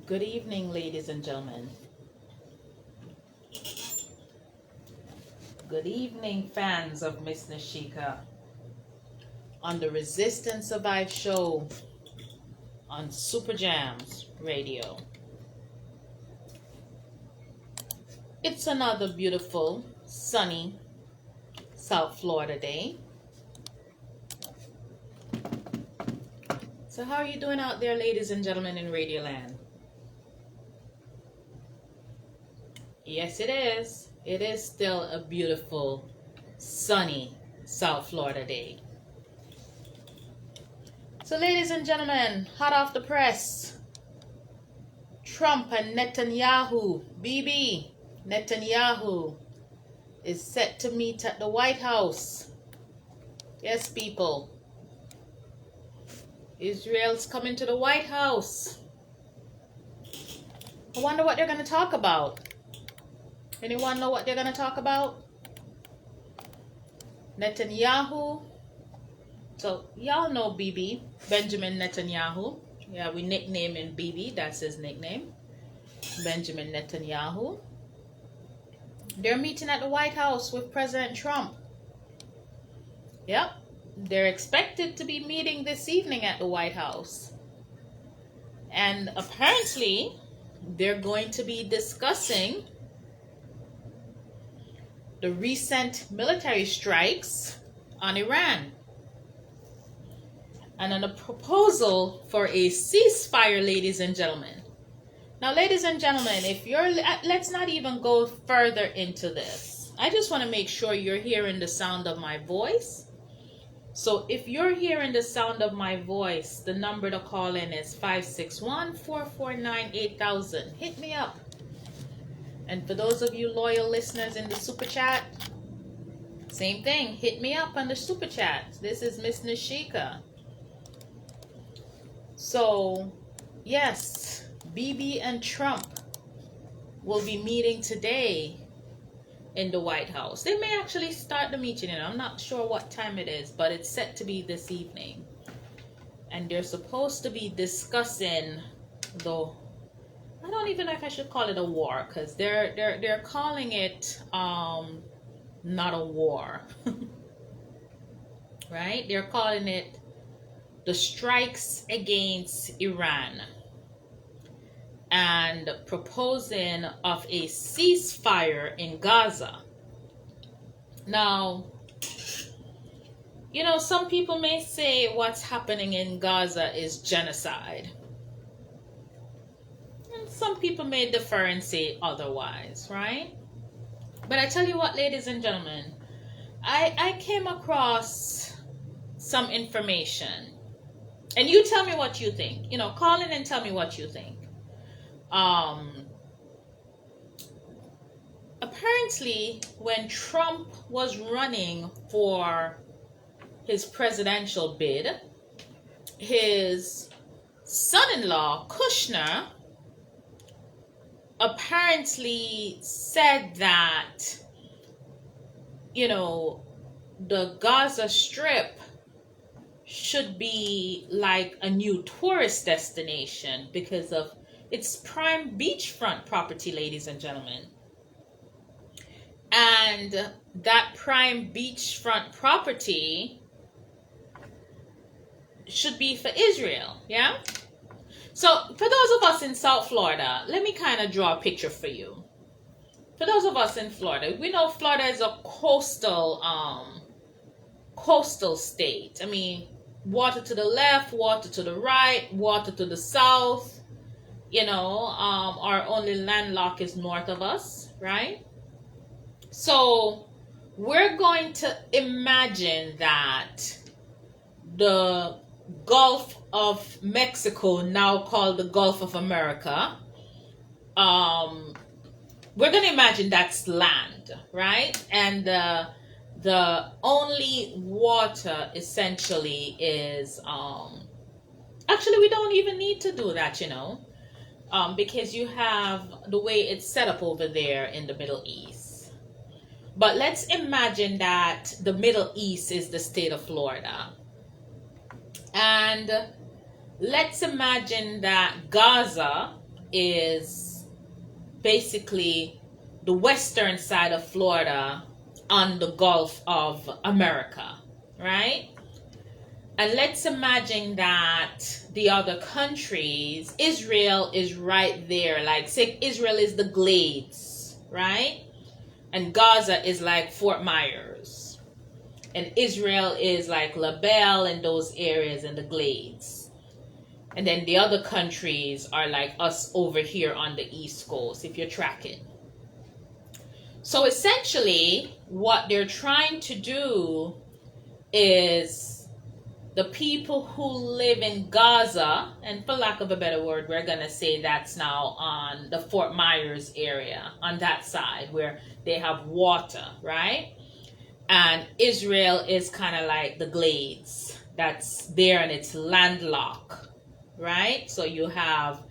Good evening, ladies and gentlemen. Good evening, fans of Miss Nashika on the Resistance Survive show on Super Jams Radio. It's another beautiful, sunny South Florida day. So how are you doing out there, ladies and gentlemen in Radioland? Yes, it is. It is still a beautiful, sunny South Florida day. So, ladies and gentlemen, hot off the press, Trump and Netanyahu, Bibi Netanyahu, is set to meet at the White House. Yes, people. Israel's coming to the White House. I wonder what they're going to talk about. Anyone know what they're going to talk about? Netanyahu. So, y'all know Bibi, Benjamin Netanyahu. Yeah, we nickname him Bibi. That's his nickname. Benjamin Netanyahu. They're meeting at the White House with President Trump. Yep. They're expected to be meeting this evening at the White House. And apparently, they're going to be discussing the recent military strikes on Iran and on a proposal for a ceasefire, ladies and gentlemen. Now, ladies and gentlemen, let's not even go further into this. I just want to make sure you're hearing the sound of my voice. So if you're hearing the sound of my voice, the number to call in is 561-449-8000. Hit me up. And for those of you loyal listeners in the super chat, same thing. Hit me up on the super chat. This is Miss Nashika. So, yes, Bibi and Trump will be meeting today in the White House. They may actually start the meeting, and I'm not sure what time it is, but it's set to be this evening. And they're supposed to be discussing I don't even know if I should call it a war, because they're calling it not a war. Right? They're calling it the strikes against Iran and proposing of a ceasefire in Gaza. Now, some people may say what's happening in Gaza is genocide. And some people may differ and say otherwise, right? But I tell you what, ladies and gentlemen, I came across some information. And you tell me what you think. Call in and tell me what you think. Apparently, when Trump was running for his presidential bid, his son-in-law, Kushner, apparently said that, the Gaza Strip should be like a new tourist destination because of its prime beachfront property, ladies and gentlemen. And that prime beachfront property should be for Israel, yeah? So for those of us in South Florida, let me kind of draw a picture for you. For those of us in Florida, we know Florida is a coastal state. I mean, water to the left, water to the right, water to the south. Our only landlock is north of us, right? So we're going to imagine that the Gulf of Mexico, now called the Gulf of America, we're going to imagine that's land, right? And the only water essentially is, actually we don't even need to do that, because you have the way it's set up over there in the Middle East. But let's imagine that the Middle East is the state of Florida. And let's imagine that Gaza is basically the western side of Florida on the Gulf of America, right? And let's imagine that the other countries, Israel is right there. Like, say Israel is the Glades, right? And Gaza is like Fort Myers. And Israel is like La Belle and those areas in the Glades. And then the other countries are like us over here on the East Coast, if you're tracking. So essentially, what they're trying to do is the people who live in Gaza, and for lack of a better word, we're going to say that's now on the Fort Myers area, on that side where they have water, right? And Israel is kind of like the Glades. That's there and it's landlocked, right? So you have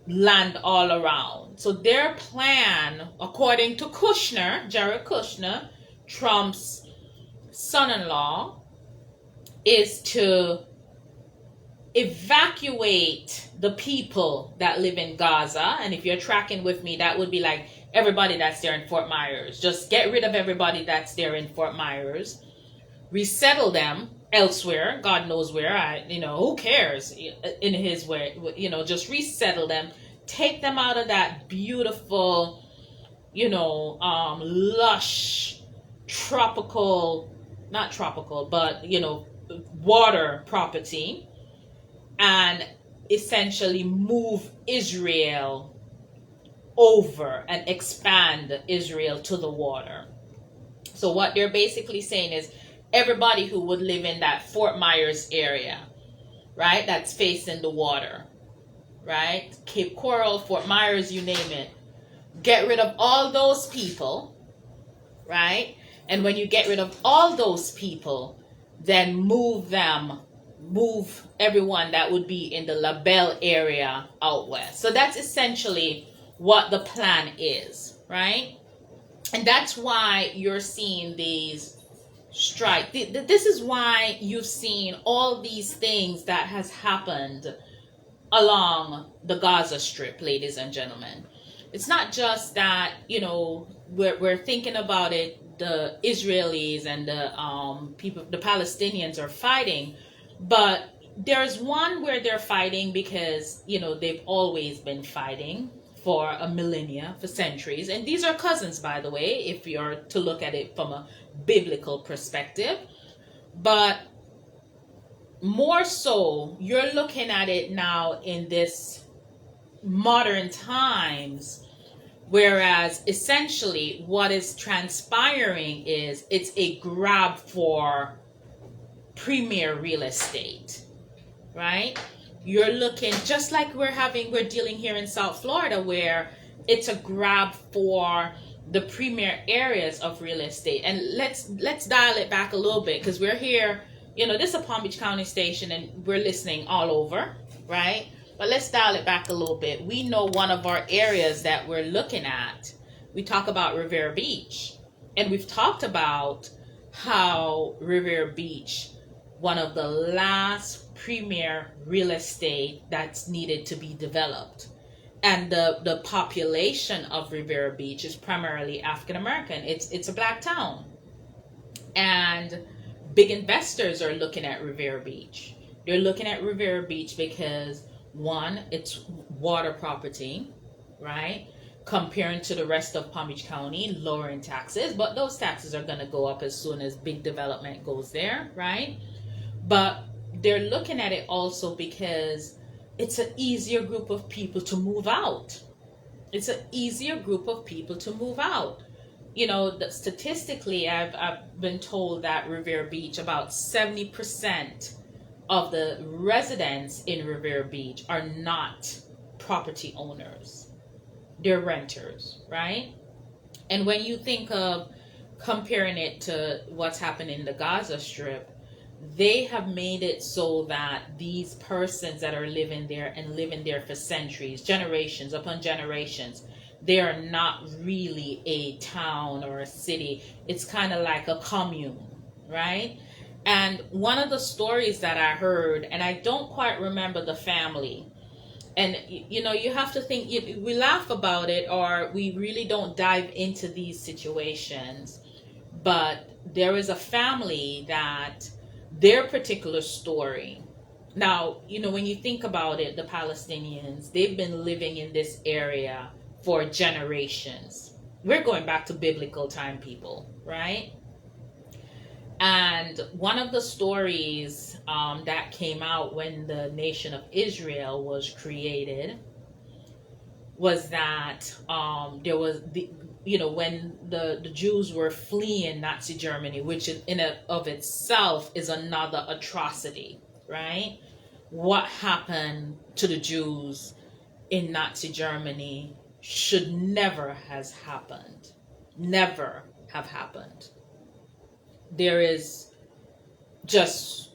land all around. So their plan, according to Kushner, Jared Kushner, Trump's son-in-law, is to evacuate the people that live in Gaza. And if you're tracking with me, that would be like everybody that's there in Fort Myers. Just get rid of everybody that's there in Fort Myers, resettle them elsewhere, God knows where, who cares in his way, just resettle them, take them out of that beautiful, lush, not tropical, but, water property, and essentially move Israel over and expand Israel to the water. So what they're basically saying is everybody who would live in that Fort Myers area, right, that's facing the water, right, Cape Coral, Fort Myers, you name it, get rid of all those people, right? And when you get rid of all those people, then move everyone that would be in the La Belle area out west. So that's essentially what the plan is, right? And that's why you're seeing these strikes. This is why you've seen all these things that has happened along the Gaza Strip, ladies and gentlemen. It's not just that, we're thinking about it, the Israelis and the people, the Palestinians are fighting, but there's one where they're fighting because, they've always been fighting for a millennia, for centuries. And these are cousins, by the way, if you're to look at it from a biblical perspective. But more so, you're looking at it now in this modern times, whereas essentially what is transpiring is it's a grab for premier real estate, right? You're looking just like we're dealing here in South Florida, where it's a grab for the premier areas of real estate. And let's dial it back a little bit, because we're here, this is a Palm Beach County station and we're listening all over, right? But let's dial it back a little bit. We know one of our areas that we're looking at, we talk about Revere Beach. And we've talked about how Revere Beach, one of the last premier real estate that's needed to be developed. And the population of Revere Beach is primarily African American. It's a black town. And big investors are looking at Revere Beach. They're looking at Revere Beach because, one, it's water property, right? Comparing to the rest of Palm Beach County, lowering taxes, but those taxes are going to go up as soon as big development goes there, right? But they're looking at it also because it's an easier group of people to move out. It's an easier group of people to move out. Statistically, I've been told that Revere Beach, about 70% of the residents in Revere Beach are not property owners. They're renters, right? And when you think of comparing it to what's happening in the Gaza Strip, they have made it so that these persons that are living there and living there for centuries, generations upon generations, they are not really a town or a city. It's kind of like a commune, right? And one of the stories that I heard, and I don't quite remember the family, And you have to think, we laugh about it, or we really don't dive into these situations. But there is a family that their particular story. Now, when you think about it, the Palestinians, they've been living in this area for generations. We're going back to biblical time, people, right? And one of the stories that came out when the nation of Israel was created was that there was when the Jews were fleeing Nazi Germany, which in and of itself is another atrocity, right? What happened to the Jews in Nazi Germany should never has happened. Never have happened. There is just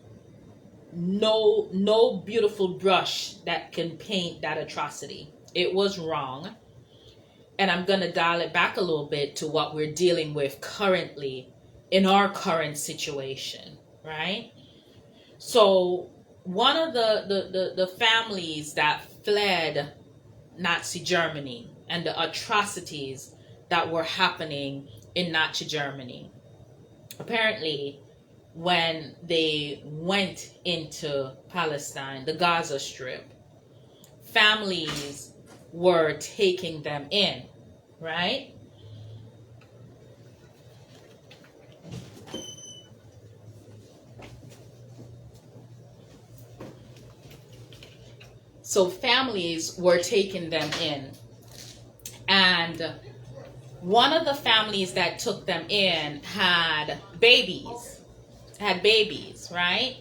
no beautiful brush that can paint that atrocity. It was wrong. And I'm going to dial it back a little bit to what we're dealing with currently in our current situation, right? So one of the families that fled Nazi Germany and the atrocities that were happening in Nazi Germany, apparently when they went into Palestine, the Gaza Strip, families were taking them in, right? So families were taking them in. And one of the families that took them in had babies, right?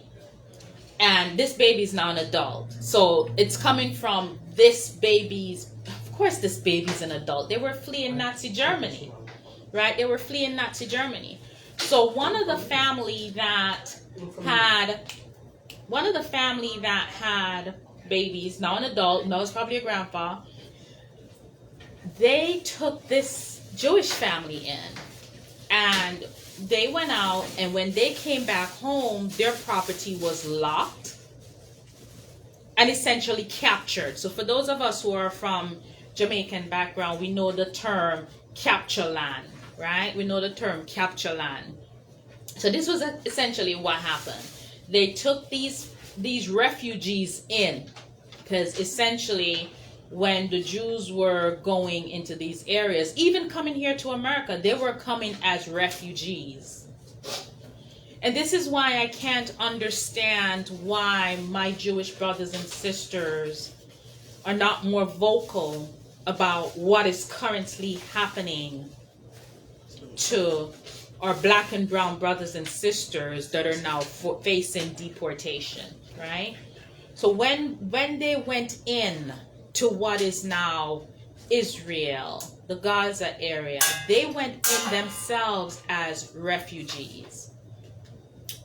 And this baby's now an adult. So it's coming from this baby's, of course this baby's an adult. They were fleeing Nazi Germany, right? They were fleeing Nazi Germany. So one of the family that had babies, now an adult, no, it's probably a grandpa, they took this Jewish family in. And they went out, and when they came back home, their property was locked and essentially captured. So for those of us who are from Jamaican background, we know the term capture land, right? We know the term capture land. So this was essentially what happened. They took these refugees in, because essentially when the Jews were going into these areas, even coming here to America, they were coming as refugees. And this is why I can't understand why my Jewish brothers and sisters are not more vocal about what is currently happening to our black and brown brothers and sisters that are now facing deportation, right? So when they went in to what is now Israel, the Gaza area, they went in themselves as refugees.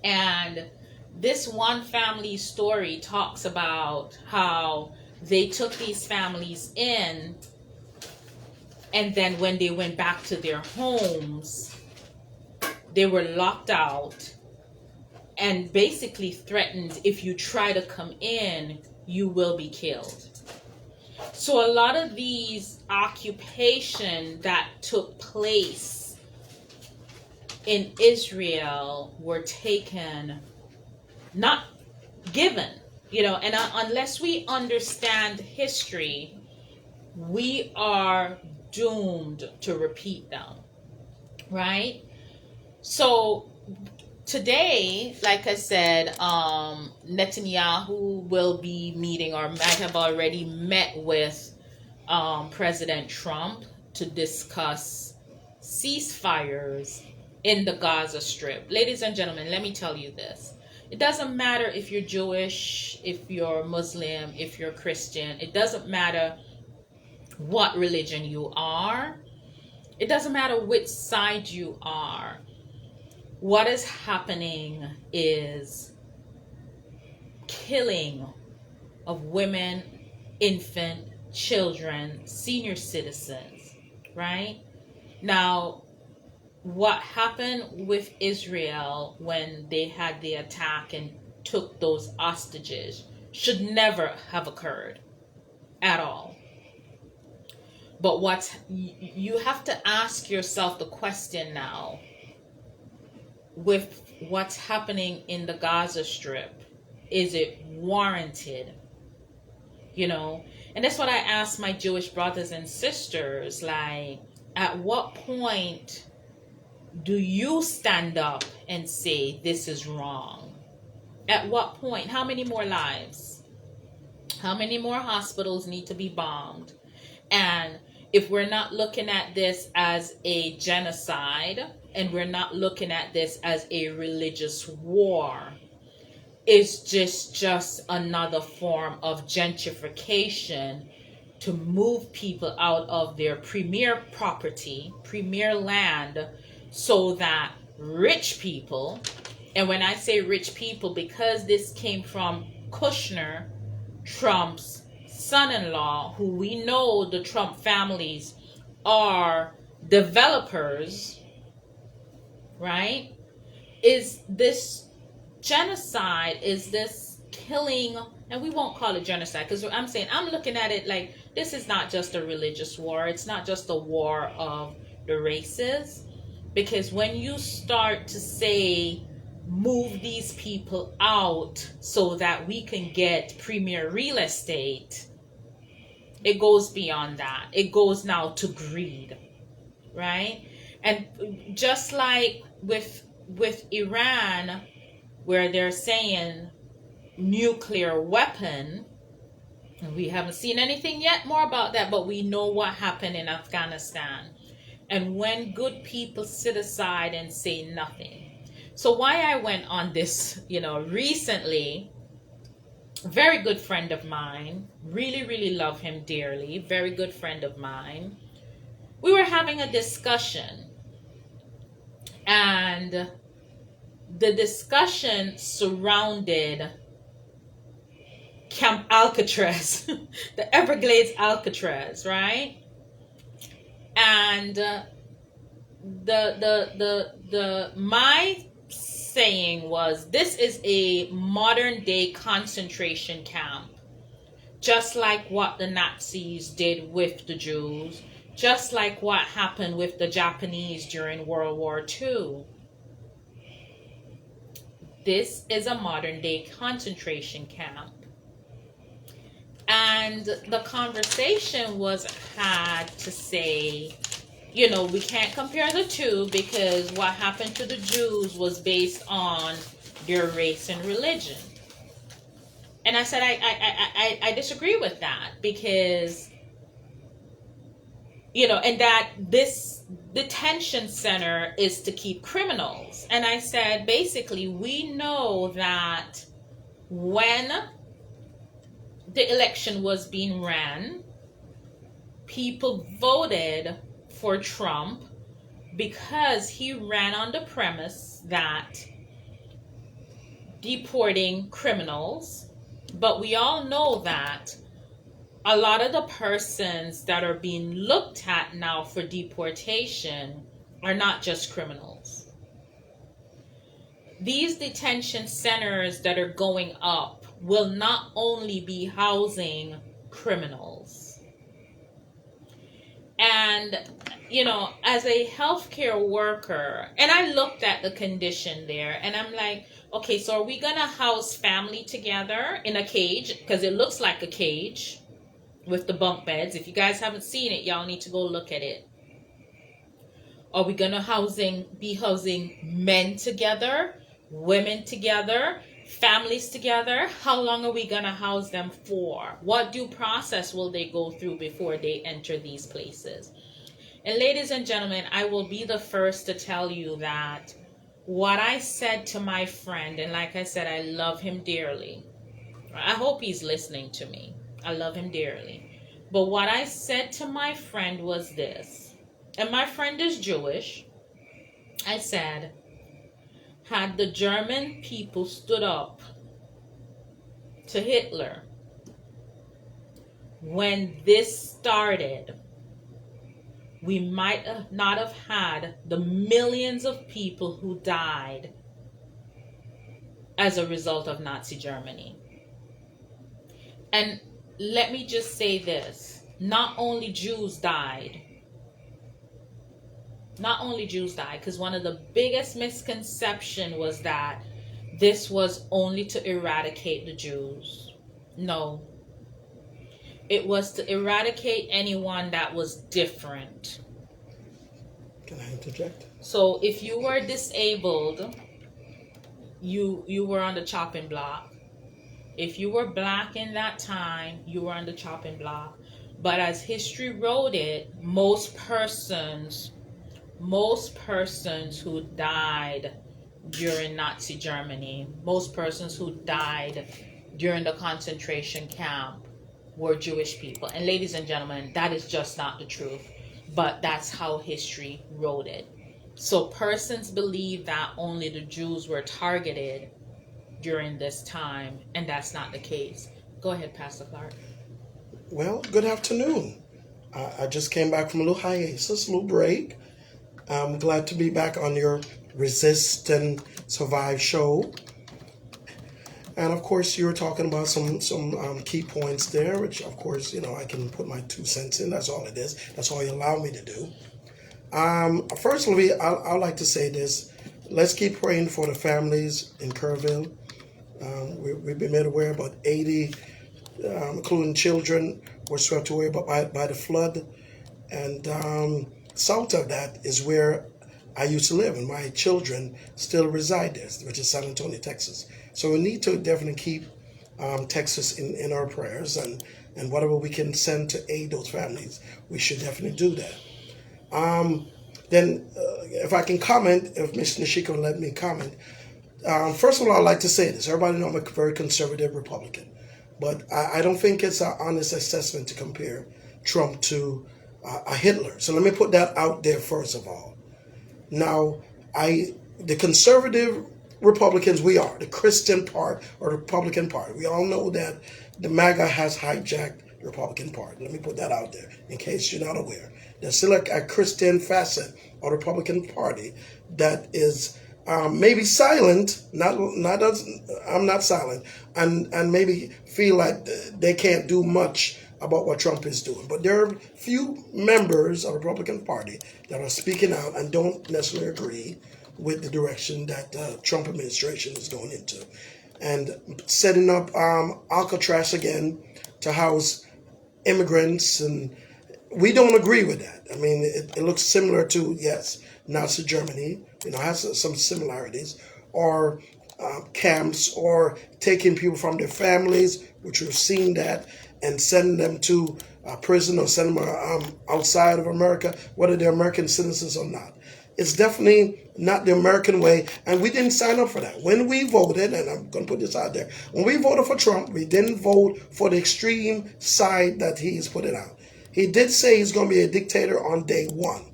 And this one family story talks about how they took these families in, and then when they went back to their homes, they were locked out and basically threatened, if you try to come in, you will be killed. So a lot of these occupation that took place in Israel were taken, not given, and unless we understand history, we are doomed to repeat them, right? So today, like I said, Netanyahu will be meeting, or might have already met with President Trump to discuss ceasefires in the Gaza Strip. Ladies and gentlemen, let me tell you this. It doesn't matter if you're Jewish, if you're Muslim, if you're Christian. It doesn't matter what religion you are. It doesn't matter which side you are. What is happening is killing of women, infant, children, senior citizens, right? Now, what happened with Israel when they had the attack and took those hostages should never have occurred. at all. But you have to ask yourself the question now, with what's happening in the Gaza Strip, is it warranted? You know, and that's what I ask my Jewish brothers and sisters, like, at what point do you stand up and say this is wrong? At what point? How many more lives? How many more hospitals need to be bombed? And if we're not looking at this as a genocide, and we're not looking at this as a religious war, it's just another form of gentrification to move people out of their premier property, premier land, so that rich people, and when I say rich people, because this came from Kushner, Trump's son-in-law, who we know the Trump families are developers, right? Is this genocide? Is this killing? And we won't call it genocide, because I'm saying, I'm looking at it like this is not just a religious war. It's not just a war of the races. Because when you start to say, move these people out so that we can get premier real estate, it goes beyond that. It goes now to greed, right? And just like with Iran, where they're saying nuclear weapon, and we haven't seen anything yet more about that, but we know what happened in Afghanistan. And when good people sit aside and say nothing. So why I went on this, recently, a very good friend of mine, really, really love him dearly, very good friend of mine. We were having a discussion, and the discussion surrounded Camp Alcatraz, the Everglades Alcatraz, right? And my saying was, this is a modern day concentration camp, just like what the Nazis did with the Jews, just like what happened with the Japanese during World War II. This is a modern day concentration camp. And the conversation was had to say, we can't compare the two, because what happened to the Jews was based on their race and religion. And I said, I disagree with that, because, and that this detention center is to keep criminals. And I said, basically, we know that when the election was being ran, people voted for Trump because he ran on the premise that deporting criminals, but we all know that a lot of the persons that are being looked at now for deportation are not just criminals. These detention centers that are going up will not only be housing criminals. And, as a healthcare worker, and I looked at the condition there, and I'm like, okay, so are we going to house family together in a cage? Because it looks like a cage with the bunk beds. If you guys haven't seen it, y'all need to go look at it. Are we going to be housing men together, women together, families together? How long are we going to house them for? What due process will they go through before they enter these places? And ladies and gentlemen, I will be the first to tell you that what I said to my friend, and like I said, I love him dearly. I hope he's listening to me. I love him dearly. But what I said to my friend was this, and my friend is Jewish. I said, had the German people stood up to Hitler when this started, we might not have had the millions of people who died as a result of Nazi Germany. And let me just say this. Not only Jews died, because one of the biggest misconception was that this was only to eradicate the Jews. No, it was to eradicate anyone that was different. Can I interject? So if you were disabled, you were on the chopping block. If you were black in that time, you were on the chopping block. But as history wrote it, most persons who died during Nazi Germany, most persons who died during the concentration camp were Jewish people. And ladies and gentlemen, that is just not the truth, but that's how history wrote it. So persons believe that only the Jews were targeted during this time, and that's not the case. Go ahead, Pastor Clark. Well, good afternoon. I just came back from a little hiatus, a little break. I'm glad to be back on your Resist and Survive show. And of course, you were talking about some key points there, which of course, I can put my 2 cents in. That's all it is. That's all you allow me to do. Firstly, I'd like to say this. Let's keep praying for the families in Kerrville. We've been made aware about 80, including children, were swept away by the flood. And south of that is where I used to live, and my children still reside there, which is San Antonio, Texas. So we need to definitely keep Texas in our prayers, and whatever we can send to aid those families, we should definitely do that. Then, if I can comment, if Ms. Nashika will let me comment, first of all, I'd like to say this. Everybody knows I'm a very conservative Republican, but I don't think it's an honest assessment to compare Trump to a Hitler. So let me put that out there first of all. Now, the conservative Republicans, we are the Christian part or the Republican Party. We all know that the MAGA has hijacked the Republican Party. Let me put that out there in case you're not aware. There's still a Christian facet of the Republican Party that is maybe silent. I'm not silent, and maybe feel like they can't do much about what Trump is doing. But there are few members of the Republican Party that are speaking out and don't necessarily agree with the direction that the Trump administration is going into. And setting up Alcatraz again to house immigrants, and we don't agree with that. I mean, it looks similar to, yes, Nazi Germany, has some similarities, or camps, or taking people from their families, which we've seen that, and sending them to prison or send them outside of America, whether they're American citizens or not. It's definitely not the American way, and we didn't sign up for that. When we voted, and I'm going to put this out there, when we voted for Trump, we didn't vote for the extreme side that he's putting out. He did say he's going to be a dictator on day one.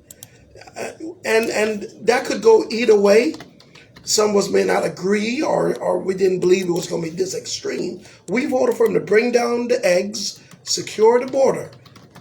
And that could go either way. Some of us may not agree, or we didn't believe it was going to be this extreme. We voted for him to bring down the eggs, secure the border,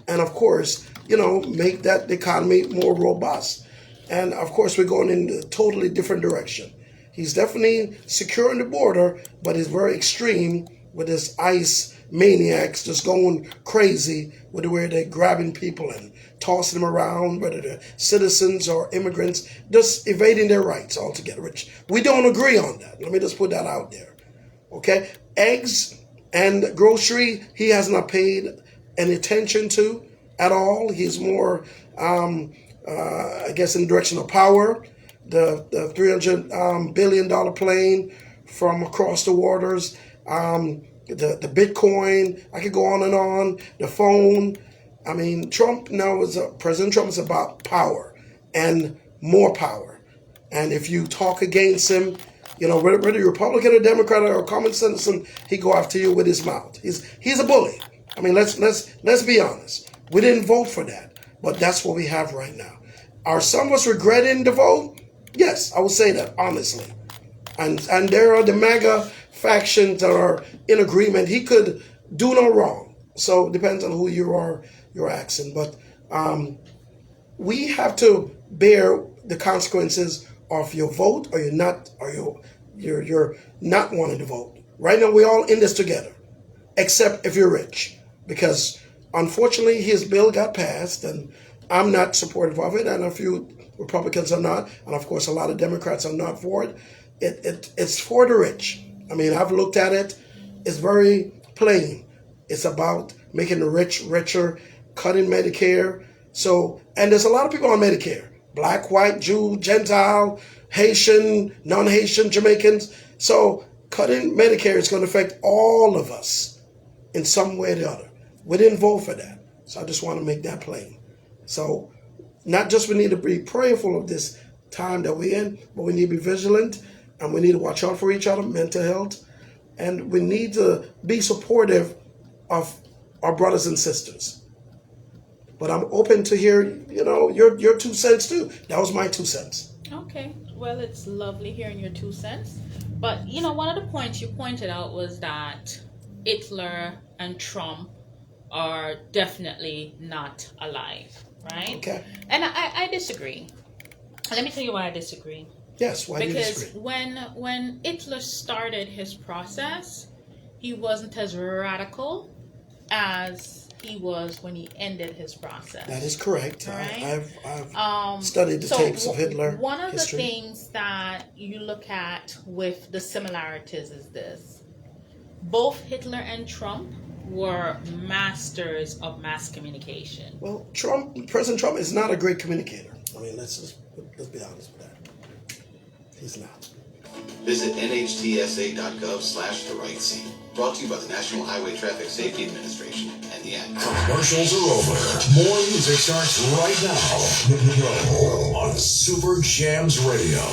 and of course, make that economy more robust. And of course, we're going in a totally different direction. He's definitely securing the border, but he's very extreme with his ICE maniacs just going crazy with the way they're grabbing people and tossing them around, whether they're citizens or immigrants, just evading their rights altogether, which we don't agree on that. Let me just put that out there. Okay? Eggs and grocery, he has not paid any attention to at all. He's more, I guess, in the direction of power. The $300 billion plane from across the waters, the Bitcoin, I could go on and on, the phone. I mean, President Trump is about power and more power. And if you talk against him, whether you're Republican or Democrat or a common citizen, he go after you with his mouth. He's a bully. I mean, let's be honest. We didn't vote for that, but that's what we have right now. Are some of us regretting the vote? Yes, I would say that honestly. And there are the MAGA factions that are in agreement. He could do no wrong. So it depends on who you're asking. But we have to bear the consequences of your vote, or you're not wanting to vote. Right now, we're all in this together, except if you're rich. because unfortunately his bill got passed, and I'm not supportive of it, and a few Republicans are not, and of course a lot of Democrats are not for it. It's for the rich. I mean, I've looked at it. It's very plain. It's about making the rich richer, cutting Medicare. So, and there's a lot of people on Medicare: black, white, Jew, Gentile, Haitian, non-Haitian, Jamaicans. So, cutting Medicare is going to affect all of us in some way or the other. We didn't vote for that. So I just want to make that plain. So not just we need to be prayerful of this time that we're in, but we need to be vigilant, and we need to watch out for each other, mental health, and we need to be supportive of our brothers and sisters. But I'm open to hear, your 2 cents too. That was my 2 cents. Okay. Well, it's lovely hearing your 2 cents. But, one of the points you pointed out was that Hitler and Trump are definitely not alive, right? Okay. And I disagree. Let me tell you why I disagree. Yes, why do you Because disagree? when Hitler started his process, he wasn't as radical as he was when he ended his process. That is correct. Right? I've studied the tapes of Hitler. One of history. the things that you look at with the similarities is this: both Hitler and Trump were masters of mass communication. Well, President Trump is not a great communicator. I mean, let's be honest with that. He's not. Visit nhtsa.gov/the right seat. Brought to you by the National Highway Traffic Safety Administration and the Act. Commercials are over. More music starts right now on Super Jams Radio.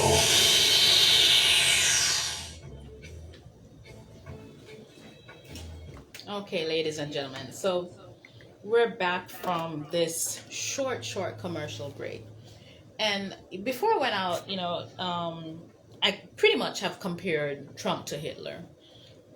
Okay, ladies and gentlemen, so we're back from this short commercial break. And before I went out, I pretty much have compared Trump to Hitler.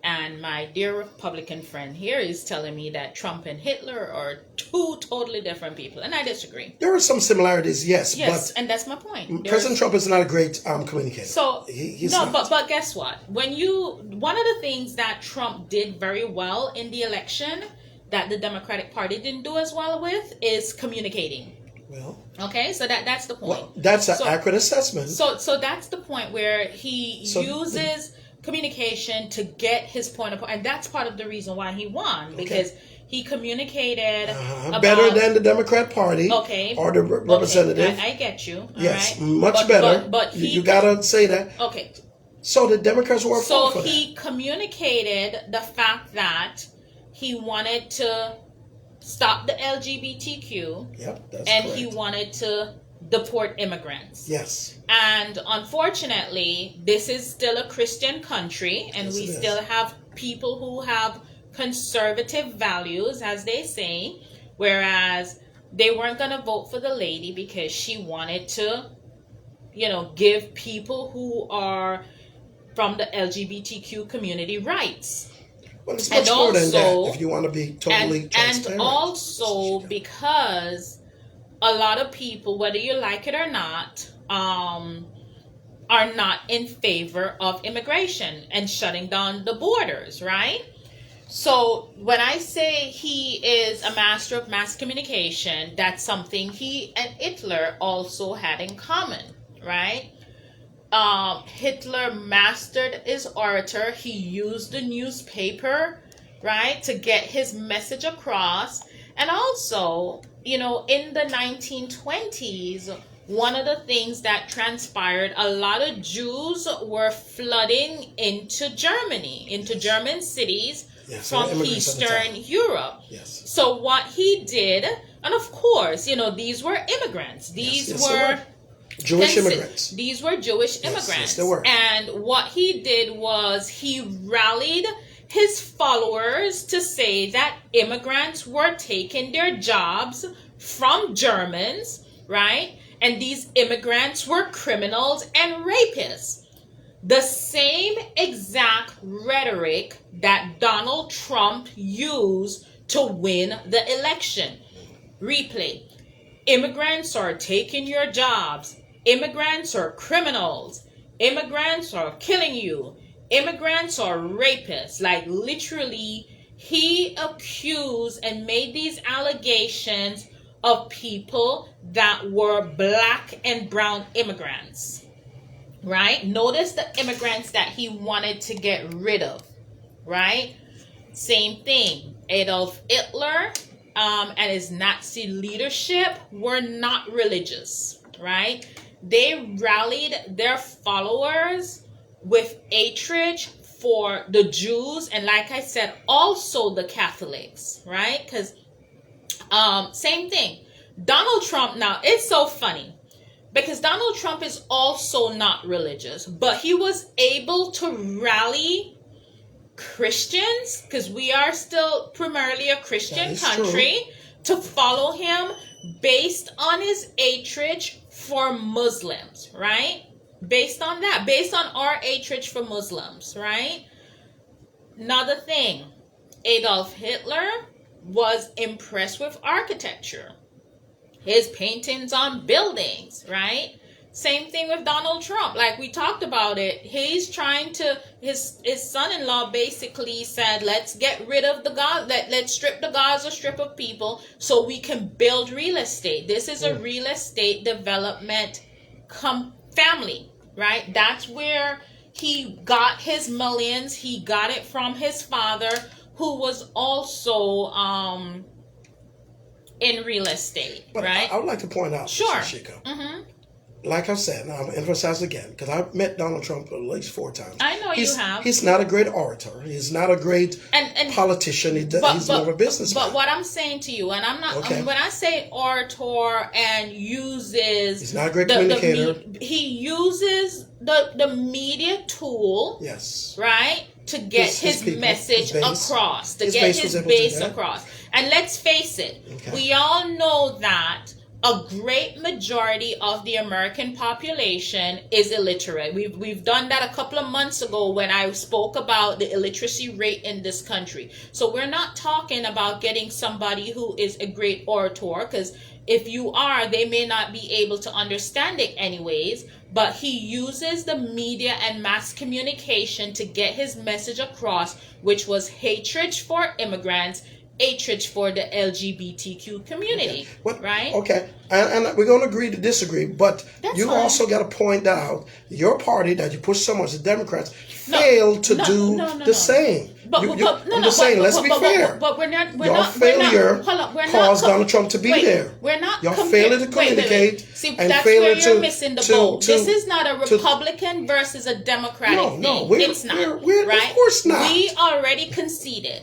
And my dear Republican friend here is telling me that Trump and Hitler are 2 totally different people. And I disagree. There are some similarities, yes. Yes, But and that's my point. President Trump is not a great communicator. So, he's no, not. but guess what? One of the things that Trump did very well in the election that the Democratic Party didn't do as well with is communicating. Well, okay, so that's the point. Well, that's an accurate assessment. So that's the point where he uses communication to get his point across, and that's part of the reason why he won, because he communicated better than the Democrat Party, or the representative. I get you. Yes, right? much better. But you gotta say that. Okay. So the Democrats were so for that. he communicated the fact that he wanted to stop the LGBTQ. Yep, that's and correct. he wanted to deport immigrants. Yes. And unfortunately, this is still a Christian country, and we still have people who have conservative values, as they say, whereas they weren't going to vote for the lady because she wanted to, give people who are from the LGBTQ community rights. Well, it's much more than that, if you want to be totally transparent. And also because a lot of people, whether you like it or not, are not in favor of immigration and shutting down the borders, right? So when I say he is a master of mass communication, that's something he and Hitler also had in common, right? Hitler mastered his orator. He used the newspaper, right, to get his message across. And also, in the 1920s, one of the things that transpired, a lot of Jews were flooding into Germany, into German cities from Eastern Europe. Yes. So what he did, and of course, these were immigrants. These were Jewish immigrants. These were Jewish immigrants. Yes, they were. And what he did was he rallied his followers to say that immigrants were taking their jobs from Germans, right? And these immigrants were criminals and rapists. The same exact rhetoric that Donald Trump used to win the election. Replay. Immigrants are taking your jobs. Immigrants are criminals. Immigrants are killing you. Immigrants are rapists. Like literally, he accused and made these allegations of people that were black and brown immigrants, right? Notice the immigrants that he wanted to get rid of, right? Same thing. Adolf Hitler and his Nazi leadership were not religious, right? They rallied their followers with hatred for the Jews and, like I said, also the Catholics, right? Because same thing. Donald Trump, now it's so funny because Donald Trump is also not religious, but he was able to rally Christians, because we are still primarily a Christian country, to follow him based on his hatred for Muslims, right? Based on that, based on our hatred for Muslims, right? Another thing, Adolf Hitler was impressed with architecture, his paintings on buildings, right? Same thing with Donald Trump. Like we talked about it, he's trying to, his son-in-law basically said, let's get rid of the Gaza, let's strip the Gaza Strip of people so we can build real estate. This is a real estate development family, right? That's where he got his millions. He got it from his father, who was also in real estate, but right? I would like to point out, sure, Nashika, like I said, and I'm emphasize again, because I've met Donald Trump at least 4 times. I know you have. He's not a great orator. He's not a great politician. He's more of a businessman. But what I'm saying to you, and I'm not, when I say orator and uses... He's not a great communicator. He uses the media tool, yes, right, to get his message across, to get his base across. And let's face it, we all know that a great majority of the American population is illiterate. We've done that a couple of months ago when I spoke about the illiteracy rate in this country. So we're not talking about getting somebody who is a great orator, because if you are, they may not be able to understand it anyways. But he uses the media and mass communication to get his message across, which was hatred for immigrants, hatred for the LGBTQ community, right? Okay, and we're going to agree to disagree, but that's you fine. Also got to point out your party that you push so much, the Democrats, failed to do the same. I'm just saying, let's be fair. But we're not. Your failure caused Donald Trump to be there. We're not. Your failure to communicate. See, and that's failure where you're missing the boat. This is not a Republican versus a Democratic thing. It's not. Right? Of course not. We already conceded.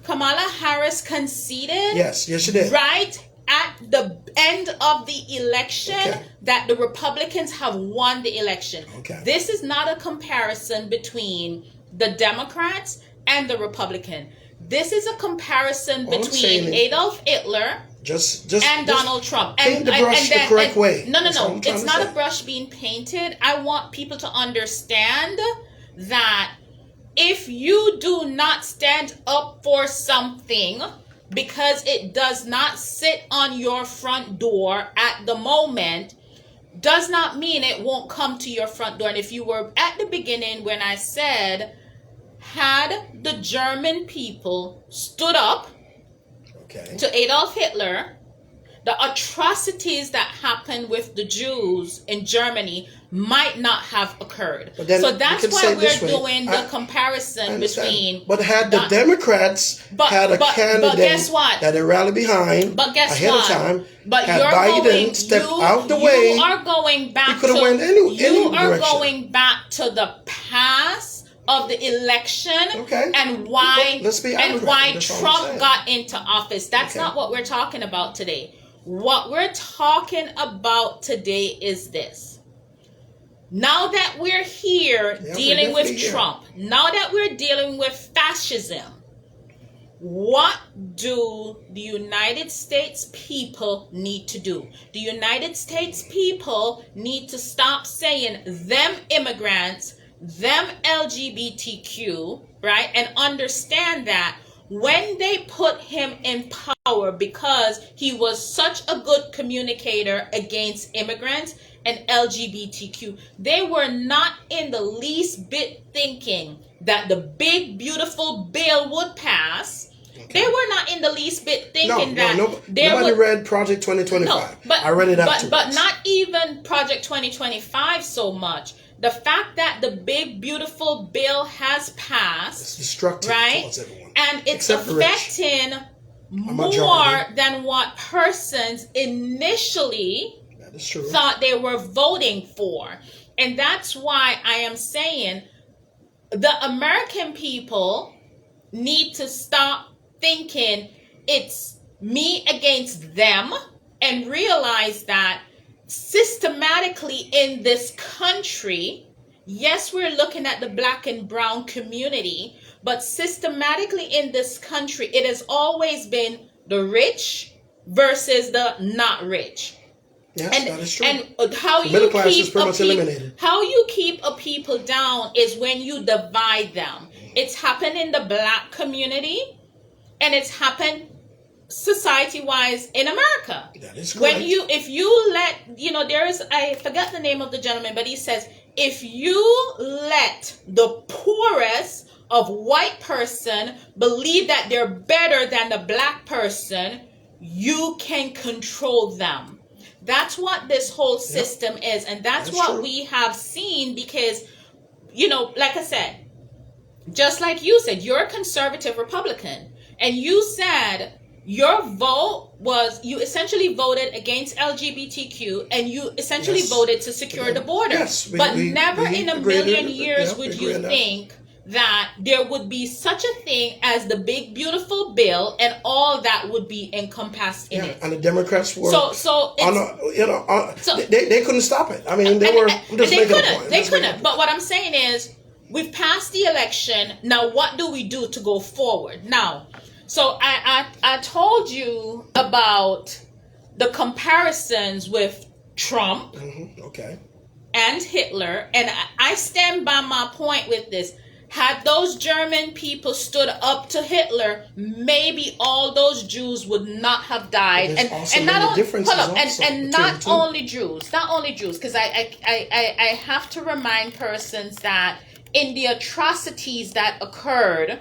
Kamala Harris conceded. Yes, she did. Right at the end of the election that the Republicans have won the election. This is not a comparison between the Democrats and the Republican. This is a comparison between Adolf Hitler and Donald Trump. Paint the brush the correct way. No. It's not a brush being painted. I want people to understand that if you do not stand up for something because it does not sit on your front door at the moment, does not mean it won't come to your front door. And if you were at the beginning when I said, had the German people stood up to Adolf Hitler, the atrocities that happened with the Jews in Germany might not have occurred. So that's why we're doing the comparison between... But had the Democrats had a candidate that they rallied behind ahead of time, had Biden step out the way, you are going back he could have went any direction. Going back to the past of the election and why Trump got into office. That's not what we're talking about today. What we're talking about today is this. Now that we're here dealing with Trump, now that we're dealing with fascism, what do the United States people need to do? The United States people need to stop saying them immigrants, them LGBTQ, right? And understand that when they put him in power because he was such a good communicator against immigrants and LGBTQ, they were not in the least bit thinking that the big, beautiful bill would pass. They were not in the least bit thinking nobody read Project 2025. No, but I read it afterwards. But not even Project 2025 so much. The fact that the big, beautiful bill has passed, it's destructive towards everyone. And it's affecting more than what persons initially thought they were voting for. And that's why I am saying the American people need to stop thinking it's me against them and realize that systematically in this country, yes, we're looking at the black and brown community, but systematically in this country, it has always been the rich versus the not rich. Yes, that is true. And how you keep a people down is when you divide them. It's happened in the black community, and it's happened society-wise in America. That is correct. If you let, I forgot the name of the gentleman, but he says, if you let the poorest of white person believe that they're better than the black person, you can control them. That's what this whole system is. And that's what true. We have seen because, like I said, just like you said, you're a conservative Republican. And you said your vote was, you essentially voted against LGBTQ and you essentially voted to secure the border. Yes, but never in a million years would you think that there would be such a thing as the big beautiful bill and all that would be encompassed in it. And the Democrats were they couldn't stop it. I mean, they couldn't. But what I'm saying is we've passed the election. Now what do we do to go forward? Now, so I told you about the comparisons with Trump and Hitler, and I stand by my point with this. Had those German people stood up to Hitler, maybe all those Jews would not have died. And not only Jews, because I have to remind persons that in the atrocities that occurred,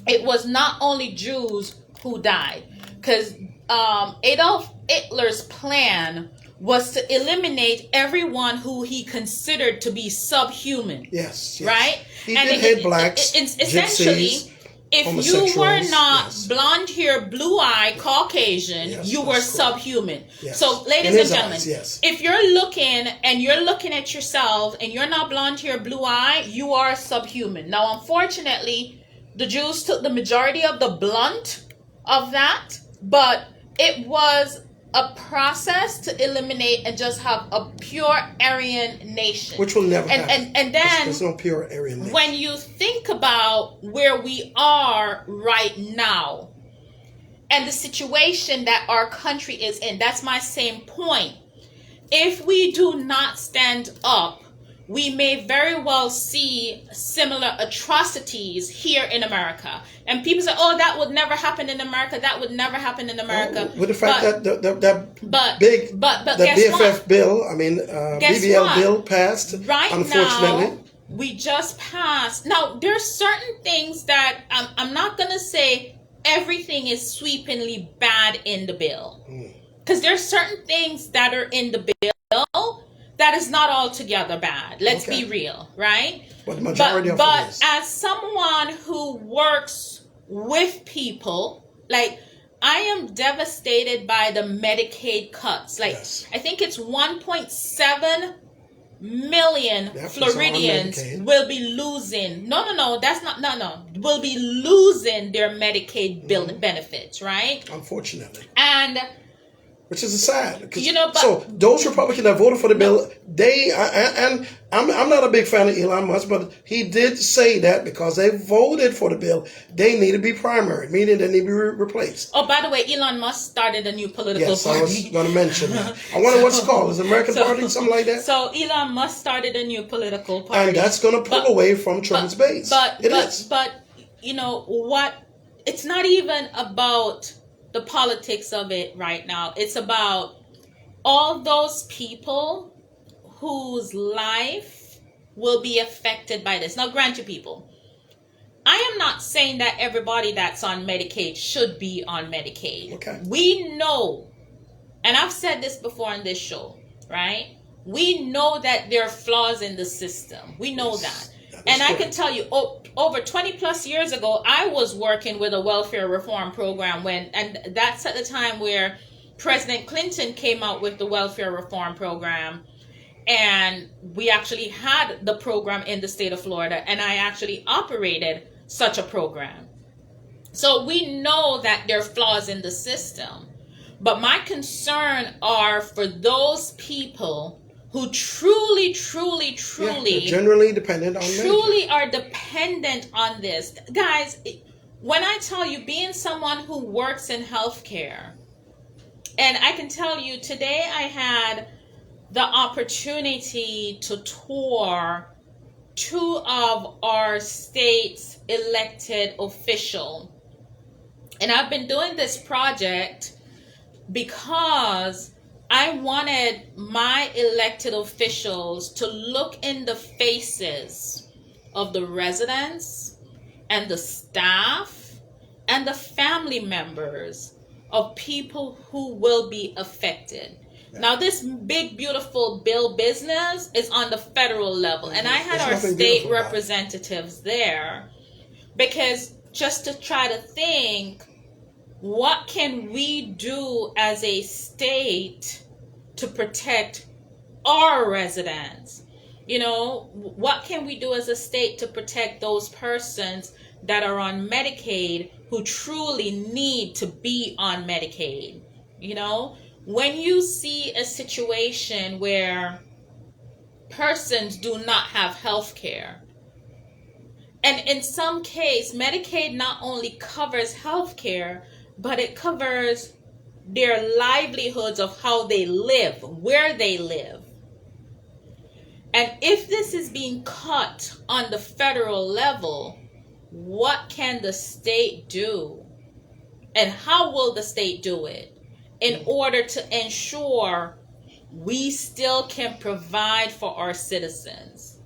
it was not only Jews who died, because Adolf Hitler's plan was to eliminate everyone who he considered to be subhuman. Yes. Right? He did hate blacks, essentially, gypsies, if you were not blonde hair, blue eye, Caucasian, you were subhuman. Yes. So, ladies and gentlemen, if you're looking at yourself and you're not blonde hair, blue eye, you are subhuman. Now, unfortunately, the Jews took the majority of the blunt of that, but it was a process to eliminate and just have a pure Aryan nation. Which will never happen. And then there's no pure Aryan nation. When you think about where we are right now and the situation that our country is in, that's my same point. If we do not stand up, we may very well see similar atrocities here in America. And people say, oh, that would never happen in America. That would never happen in America. With the fact that the BFF bill, BBL bill passed, right unfortunately. Now, we just passed. Now, there's certain things that I'm not going to say everything is sweepingly bad in the bill. Because there's certain things that are in the bill that is not altogether bad. Let's be real, right? But the majority of it is. As someone who works with people, like, I am devastated by the Medicaid cuts. Like, I think it's 1.7 million Floridians will be losing. Will be losing their Medicaid benefits, right? Unfortunately. And which is sad. So those Republicans that voted for the bill, I'm not a big fan of Elon Musk, but he did say that because they voted for the bill, they need to be primary, meaning they need to be replaced. Oh, by the way, Elon Musk started a new political party. Yes, I was going to mention that. I wonder what's it called. Is it American Party, something like that? So Elon Musk started a new political party. And that's going to pull away from Trump's base. But you know what? it's not even about the politics of it right now. It's about all those people whose life will be affected by this. Now, grant you, people, I am not saying that everybody that's on Medicaid should be on Medicaid. Okay. We know, and I've said this before on this show, right? We know that there are flaws in the system. We know that. And I can tell you, over 20 plus years ago, I was working with a welfare reform program and that's at the time where President Clinton came out with the welfare reform program. And we actually had the program in the state of Florida, and I actually operated such a program. So we know that there are flaws in the system. But my concern are for those people who truly generally dependent on truly are dependent on this. Guys, when I tell you, being someone who works in healthcare, and I can tell you today I had the opportunity to tour two of our state's elected officials. And I've been doing this project because I wanted my elected officials to look in the faces of the residents and the staff and the family members of people who will be affected. Now, this big, beautiful bill business is on the federal level. And I had our state representatives there because just to try to think, what can we do as a state to protect our residents? You know, what can we do as a state to protect those persons that are on Medicaid who truly need to be on Medicaid? You know, when you see a situation where persons do not have health care, and in some case, Medicaid not only covers health care, but it covers their livelihoods of how they live, where they live. And if this is being cut on the federal level, what can the state do? And how will the state do it in order to ensure we still can provide for our citizens,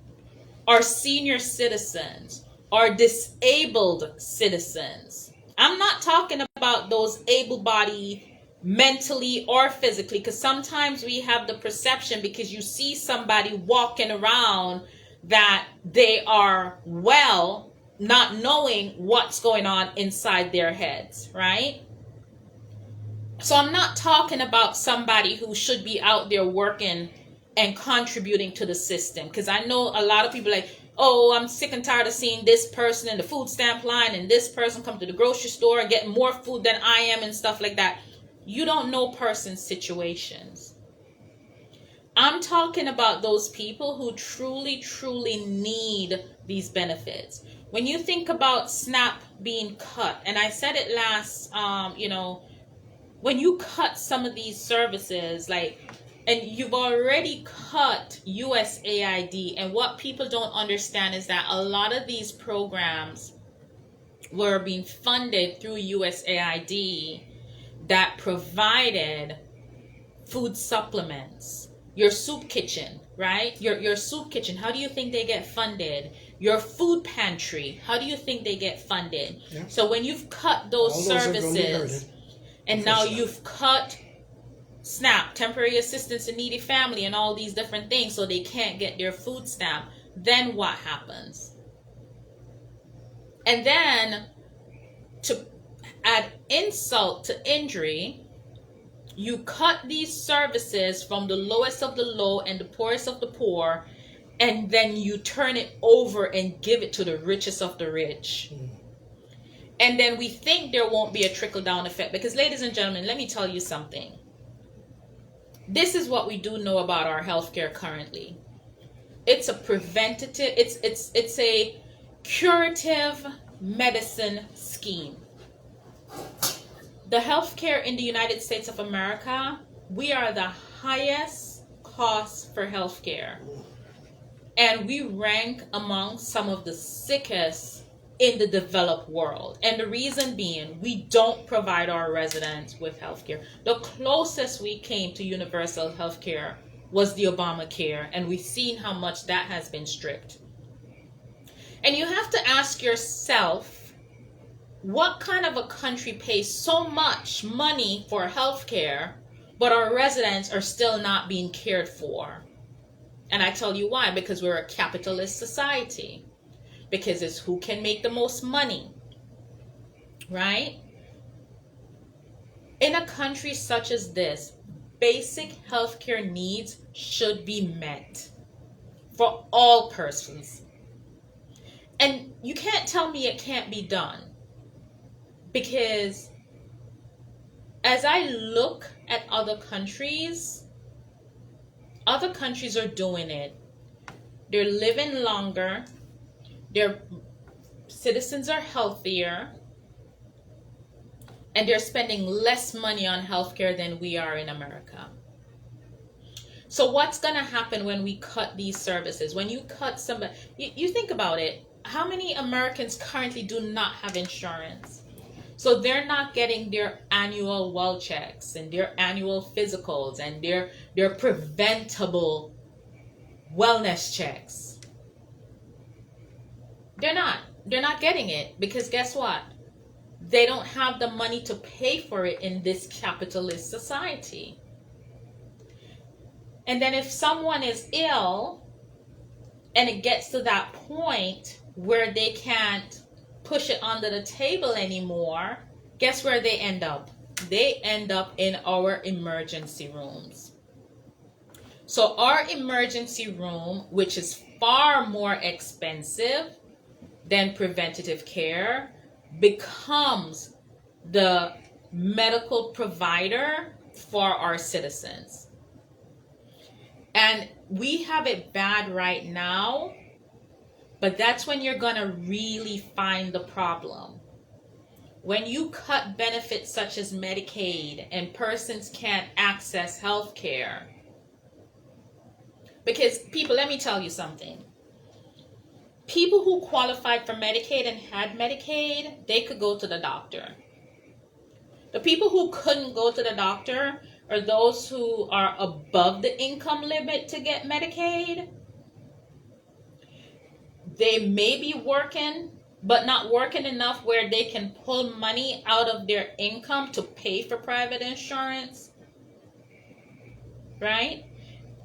our senior citizens, our disabled citizens? I'm not talking about those able-bodied mentally or physically, because sometimes we have the perception, because you see somebody walking around, that they are well, not knowing what's going on inside their heads, right? So I'm not talking about somebody who should be out there working and contributing to the system, because I know a lot of people like, oh, I'm sick and tired of seeing this person in the food stamp line and this person come to the grocery store and get more food than I am and stuff like that. You don't know person's situations. I'm talking about those people who truly need these benefits. When you think about SNAP being cut, and I said it last, when you cut some of these services, and you've already cut USAID, and what people don't understand is that a lot of these programs were being funded through USAID that provided food supplements. Your soup kitchen, right? Your soup kitchen, how do you think they get funded? Your food pantry, how do you think they get funded? Yeah. So when you've cut those services, and now you've cut SNAP, temporary assistance in needy family, and all these different things, so they can't get their food stamp, then what happens? And then, to add insult to injury, you cut these services from the lowest of the low and the poorest of the poor, and then you turn it over and give it to the richest of the rich. And then we think there won't be a trickle-down effect, because, ladies and gentlemen, let me tell you something. This is what we do know about our healthcare currently. It's a preventative, it's a curative medicine scheme. The healthcare in the United States of America, we are the highest cost for healthcare. And we rank among some of the sickest in the developed world. And the reason being, we don't provide our residents with health care. The closest we came to universal health care was the Obamacare, and we've seen how much that has been stripped. And you have to ask yourself, what kind of a country pays so much money for health care, but our residents are still not being cared for? And I tell you why, because we're a capitalist society. Because it's who can make the most money, right? In a country such as this, basic healthcare needs should be met for all persons. And you can't tell me it can't be done. Because as I look at other countries are doing it. They're living longer. Their citizens are healthier, and they're spending less money on healthcare than we are in America. So what's going to happen when we cut these services? When you cut somebody, you think about it. How many Americans currently do not have insurance? So they're not getting their annual well checks and their annual physicals and their preventable wellness checks. They're not getting it, because guess what? They don't have the money to pay for it in this capitalist society. And then if someone is ill and it gets to that point where they can't push it under the table anymore, guess where they end up? They end up in our emergency rooms. So our emergency room, which is far more expensive than preventative care, becomes the medical provider for our citizens. And we have it bad right now, but that's when you're going to really find the problem. When you cut benefits such as Medicaid and persons can't access health care. Because people, let me tell you something. People who qualified for Medicaid and had Medicaid, they could go to the doctor. The people who couldn't go to the doctor are those who are above the income limit to get Medicaid. They may be working, but not working enough where they can pull money out of their income to pay for private insurance, right?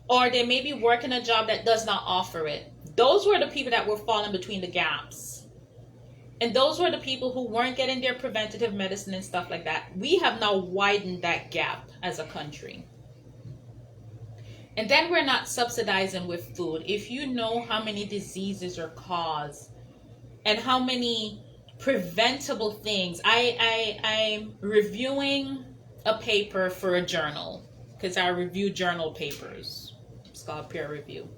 Or they may be working a job that does not offer it. Those were the people that were falling between the gaps. And those were the people who weren't getting their preventative medicine and stuff like that. We have now widened that gap as a country. And then we're not subsidizing with food. If you know how many diseases are caused and how many preventable things. I'm reviewing a paper for a journal, because I review journal papers. It's called peer review.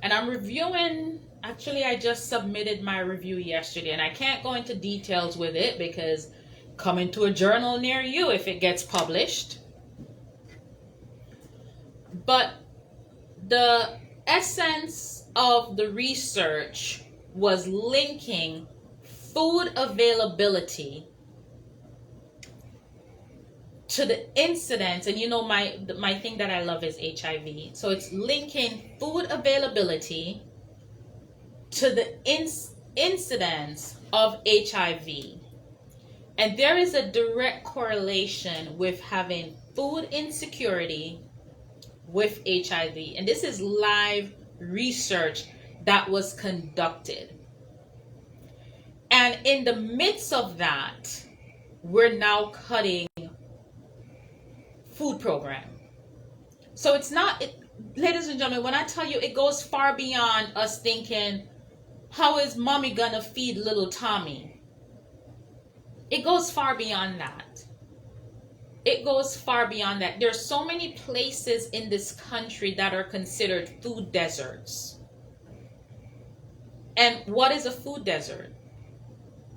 And I'm reviewing, actually I just submitted my review yesterday, and I can't go into details with it because coming to a journal near you if it gets published. But the essence of the research was linking food availability to the incidence, and you know my thing that I love is HIV. So it's linking food availability to the incidence of HIV. And there is a direct correlation with having food insecurity with HIV. And this is live research that was conducted. And in the midst of that, we're now cutting food program. So it's not, ladies and gentlemen, when I tell you it goes far beyond us thinking, how is mommy gonna feed little Tommy? It goes far beyond that. It goes far beyond that. There's so many places in this country that are considered food deserts. And what is a food desert?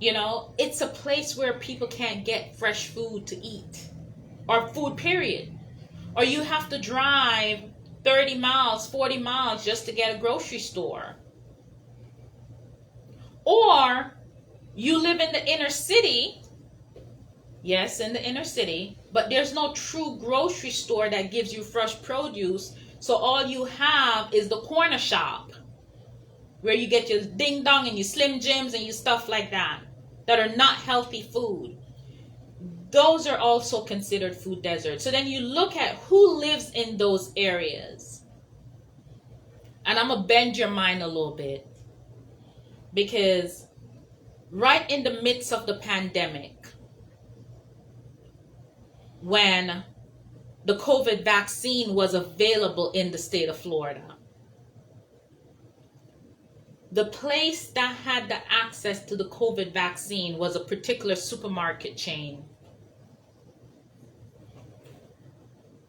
You know, it's a place where people can't get fresh food to eat, or food period. Or you have to drive 30 miles, 40 miles just to get a grocery store. Or you live in the inner city, yes, in the inner city, but there's no true grocery store that gives you fresh produce. So all you have is the corner shop where you get your ding dong and your Slim Jims and your stuff like that are not healthy food. Those are also considered food deserts. So then you look at who lives in those areas. And I'm going to bend your mind a little bit, because right in the midst of the pandemic, when the COVID vaccine was available in the state of Florida, the place that had the access to the COVID vaccine was a particular supermarket chain.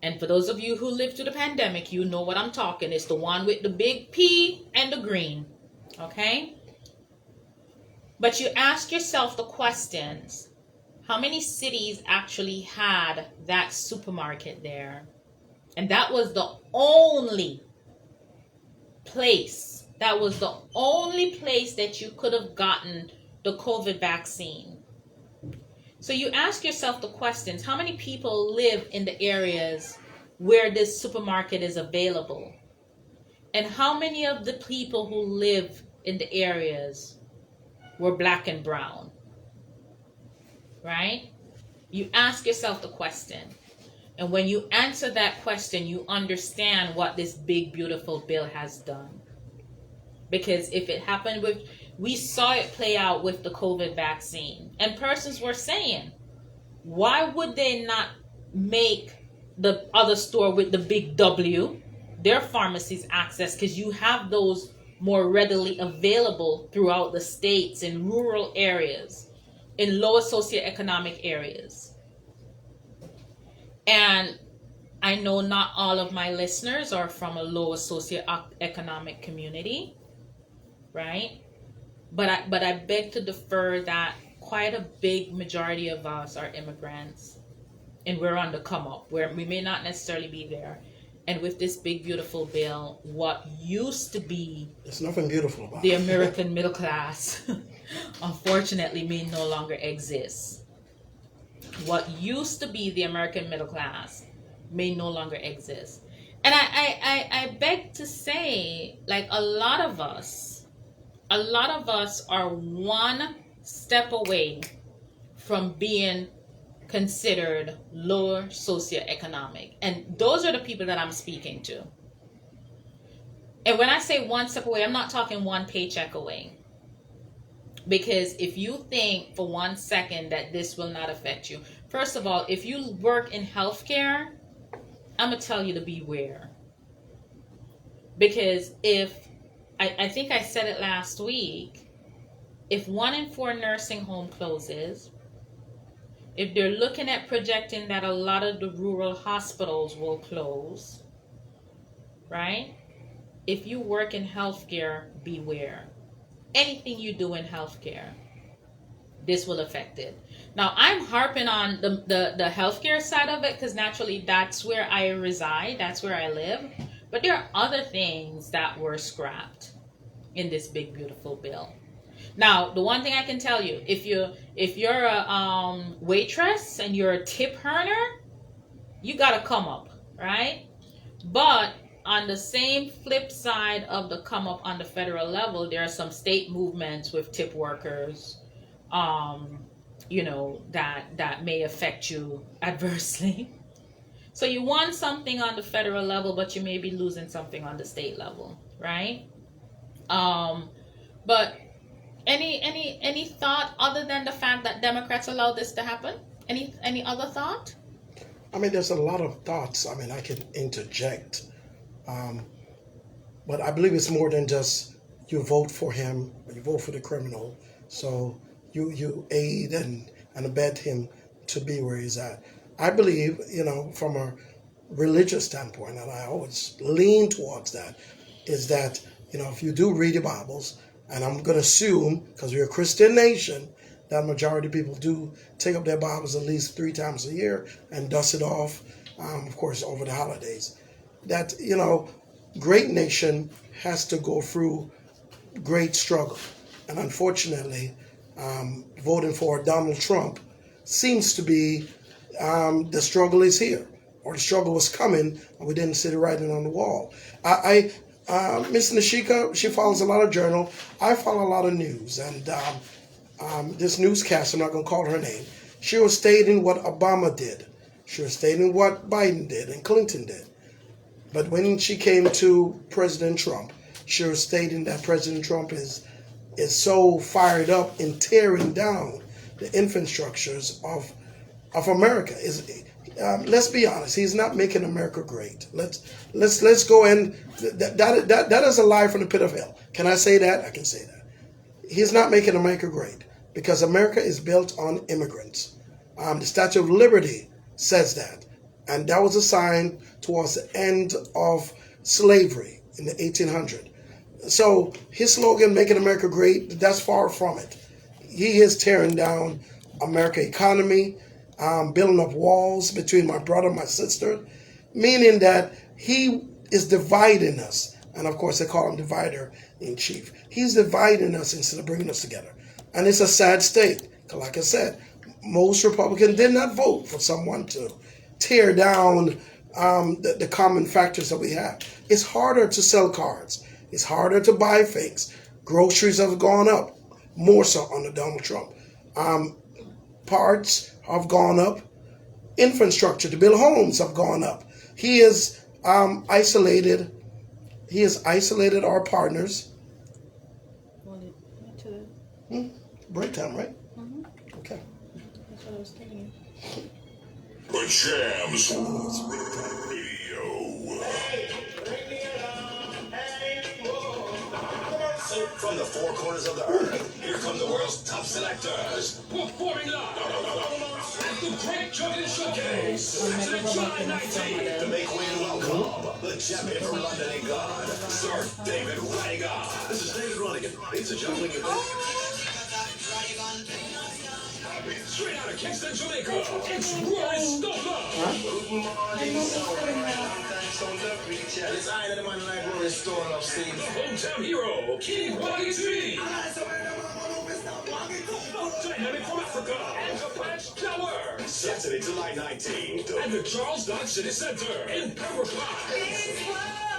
And for those of you who lived through the pandemic, you know what I'm talking. It's the one with the big P and the green. Okay? But you ask yourself the questions. How many cities actually had that supermarket there? And that was the only place. That was the only place that you could have gotten the COVID vaccine. So you ask yourself the questions. How many people live in the areas where this supermarket is available? And how many of the people who live in the areas were black and brown? Right? You ask yourself the question. And when you answer that question, you understand what this big, beautiful bill has done. Because if it happened with, we saw it play out with the COVID vaccine. And persons were saying, why would they not make the other store with the big W, their pharmacies access? Because you have those more readily available throughout the states, in rural areas, in lower socioeconomic areas. And I know not all of my listeners are from a lower socioeconomic community, right? But I beg to defer that quite a big majority of us are immigrants, and we're on the come up, where we may not necessarily be there. And with this big, beautiful bill, what used to be there's nothing beautiful about the it. American middle class, unfortunately, may no longer exist. What used to be the American middle class may no longer exist. And I beg to say, like, a lot of us are one step away from being considered lower socioeconomic. And those are the people that I'm speaking to. And when I say one step away, I'm not talking one paycheck away. Because if you think for 1 second that this will not affect you, first of all, if you work in healthcare, I'm going to tell you to beware. Because if, I think I said it last week, if 1 in 4 nursing home closes, if they're looking at projecting that a lot of the rural hospitals will close, right? If you work in healthcare, beware. Anything you do in healthcare, this will affect it. Now, I'm harping on the healthcare side of it because naturally that's where I reside, that's where I live. But there are other things that were scrapped in this big, beautiful bill. Now, the one thing I can tell you, if you're a waitress and you're a tip earner, you gotta come up, right? But on the same flip side of the come up on the federal level, there are some state movements with tip workers, that may affect you adversely. So you want something on the federal level, but you may be losing something on the state level, right? But any thought other than the fact that Democrats allowed this to happen? Any other thought? I mean, there's a lot of thoughts. I mean, I can interject. But I believe it's more than just you vote for him, or you vote for the criminal. So you aid and abet him to be where he's at. I believe, from a religious standpoint, and I always lean towards that, is that, if you do read the Bibles, and I'm going to assume, because we're a Christian nation, that majority of people do take up their Bibles at least 3 times a year and dust it off, of course, over the holidays. That, great nation has to go through great struggle. And unfortunately, voting for Donald Trump seems to be the struggle is here, or the struggle was coming, and we didn't see the writing on the wall. Miss Nashika, she follows a lot of journal. I follow a lot of news, and this newscaster, I'm not going to call her name, she was stating what Obama did. She was stating what Biden did and Clinton did. But when she came to President Trump, she was stating that President Trump is so fired up in tearing down the infrastructures of America. Let's be honest, he's not making America great. Let's go and that is a lie from the pit of hell. Can I say that? I can say that. He's not making America great because America is built on immigrants. The Statue of Liberty says that, and that was a sign towards the end of slavery in the 1800s. So his slogan, "Making America Great," that's far from it. He is tearing down American economy, building up walls between my brother and my sister, meaning that he is dividing us. And of course, they call him divider in chief. He's dividing us instead of bringing us together. And it's a sad state. Like I said, most Republicans did not vote for someone to tear down the common factors that we have. It's harder to sell cards. It's harder to buy things. Groceries have gone up, more so under Donald Trump. Parts have gone up. Infrastructure to build homes have gone up. He is isolated. He has isolated our partners. Break time, right? Mm-hmm. Okay. That's what I was thinking. The Jams Radio. From the four corners of the earth, here come the world's top selectors. Performing live at the Great Junket Showcase. Saturday, July 19th. To make way and welcome the champion from London, England, Sir David Ranigan. This is David Ranigan. It's a juggling event. Straight out of Kingston, Jamaica, it's Rory Stoker. It's I that man like Rory Stoker, see. Hometown hero, King Waggy T. Dynamic from Africa, Angel Patch Tower. Saturday, July 19th. At the Charles Dodge City Center in Pembroke Pines.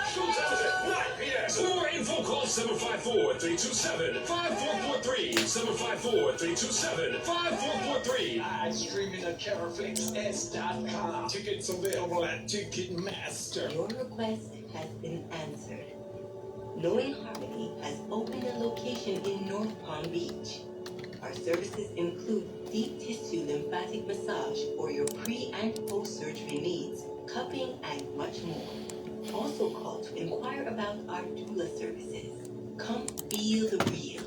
Showtime is at 9 p.m. For more info, call 754-327-5443. 754-327-5443. I'm streaming at CaraflixS.com. Tickets available at Ticketmaster. Your request has been answered. Knowing Harmony has opened a location in North Palm Beach. Our services include deep tissue lymphatic massage for your pre- and post-surgery needs, cupping, and much more. Also call to inquire about our doula services. Come feel the real.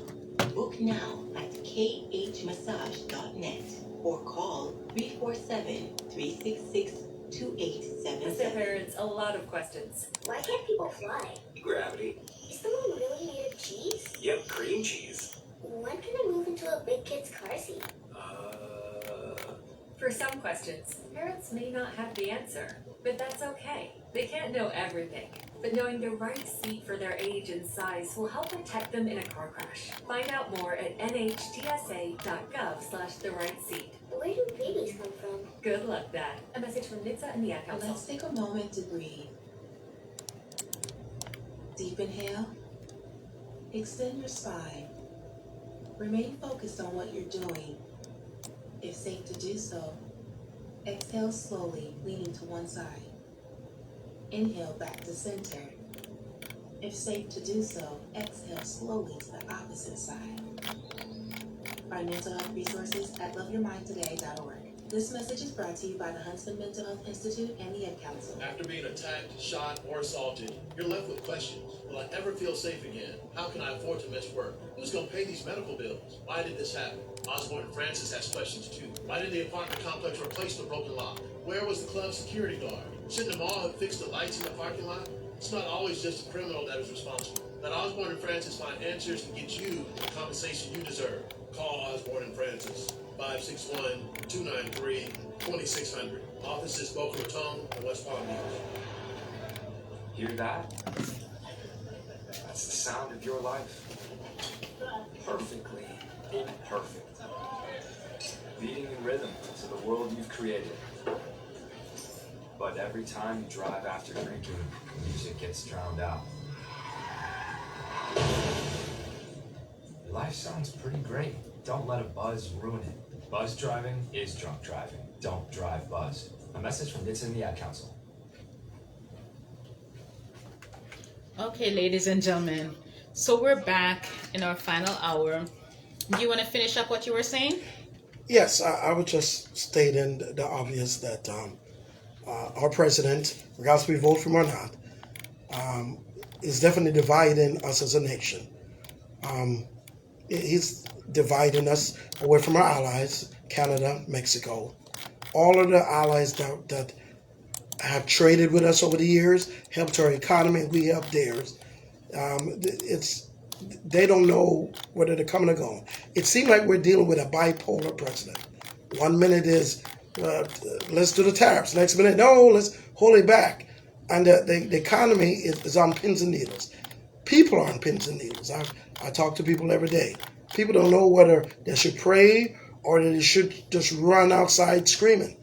Book now at khmassage.net or call 347-366-2877. Mr. Parents, a lot of questions. Why can't people fly? Gravity. Is the moon really made of cheese? Yep, cream cheese. When can I move into a big kid's car seat? For some questions, parents may not have the answer, but that's okay. They can't know everything, but knowing the right seat for their age and size will help protect them in a car crash. Find out more at nhtsa.gov/therightseat. Where do babies come from? Good luck, Dad. A message from NHTSA and the Ad Council. Let's take a moment to breathe. Deep inhale. Extend your spine. Remain focused on what you're doing. If safe to do so, exhale slowly, leaning to one side. Inhale back to center. If safe to do so, exhale slowly to the opposite side. Find mental health resources at loveyourmindtoday.org. This message is brought to you by the Huntsman Mental Health Institute and the Ad Council. After being attacked, shot, or assaulted, you're left with questions. Will I ever feel safe again? How can I afford to miss work? Who's going to pay these medical bills? Why did this happen? Osborne and Francis has questions too. Why did the apartment complex replace the broken lock? Where was the club security guard? Shouldn't the mall have fixed the lights in the parking lot? It's not always just the criminal that is responsible. Let Osborne and Francis find answers to get you the compensation you deserve. Call Osborne and Francis. 561-293-2600. Offices Boca Raton and West Palm Beach. Hear that? That's the sound of your life. Perfectly imperfect. Beating in rhythm to the world you've created. But every time you drive after drinking, music gets drowned out. Your life sounds pretty great. Don't let a buzz ruin it. Buzz driving is drunk driving. Don't drive buzzed. A message from NHTSA and the Ad Council. Okay, ladies and gentlemen. So we're back in our final hour. Do you want to finish up what you were saying? Yes, I was just stating the obvious that our president, regardless if we vote for him or not, is definitely dividing us as a nation. He's dividing us away from our allies, Canada, Mexico, all of the allies that have traded with us over the years, helped our economy, we helped theirs. They don't know whether they're coming or going. It seems like we're dealing with a bipolar president. One minute is, let's do the tariffs. Next minute, no, let's hold it back. And the economy is on pins and needles. People are on pins and needles. I talk to people every day. People don't know whether they should pray or they should just run outside screaming.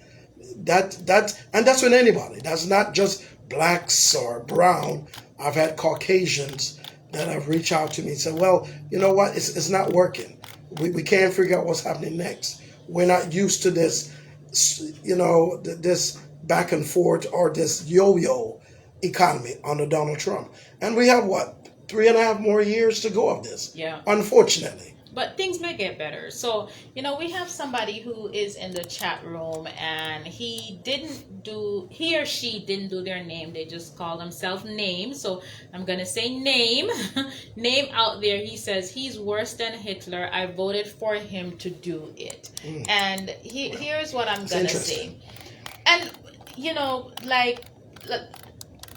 And that's with anybody. That's not just blacks or brown. I've had Caucasians that have reached out to me and said, well, you know what, it's not working. We can't figure out what's happening next. We're not used to this, this back and forth or this yo-yo economy under Donald Trump. And we have, 3.5 more years to go of this? Yeah. Unfortunately. But things may get better. So, we have somebody who is in the chat room and he or she didn't do their name. They just call themselves name. So I'm going to say name. Name out there. He says, he's worse than Hitler. I voted for him to do it. And here's what I'm going to say. And,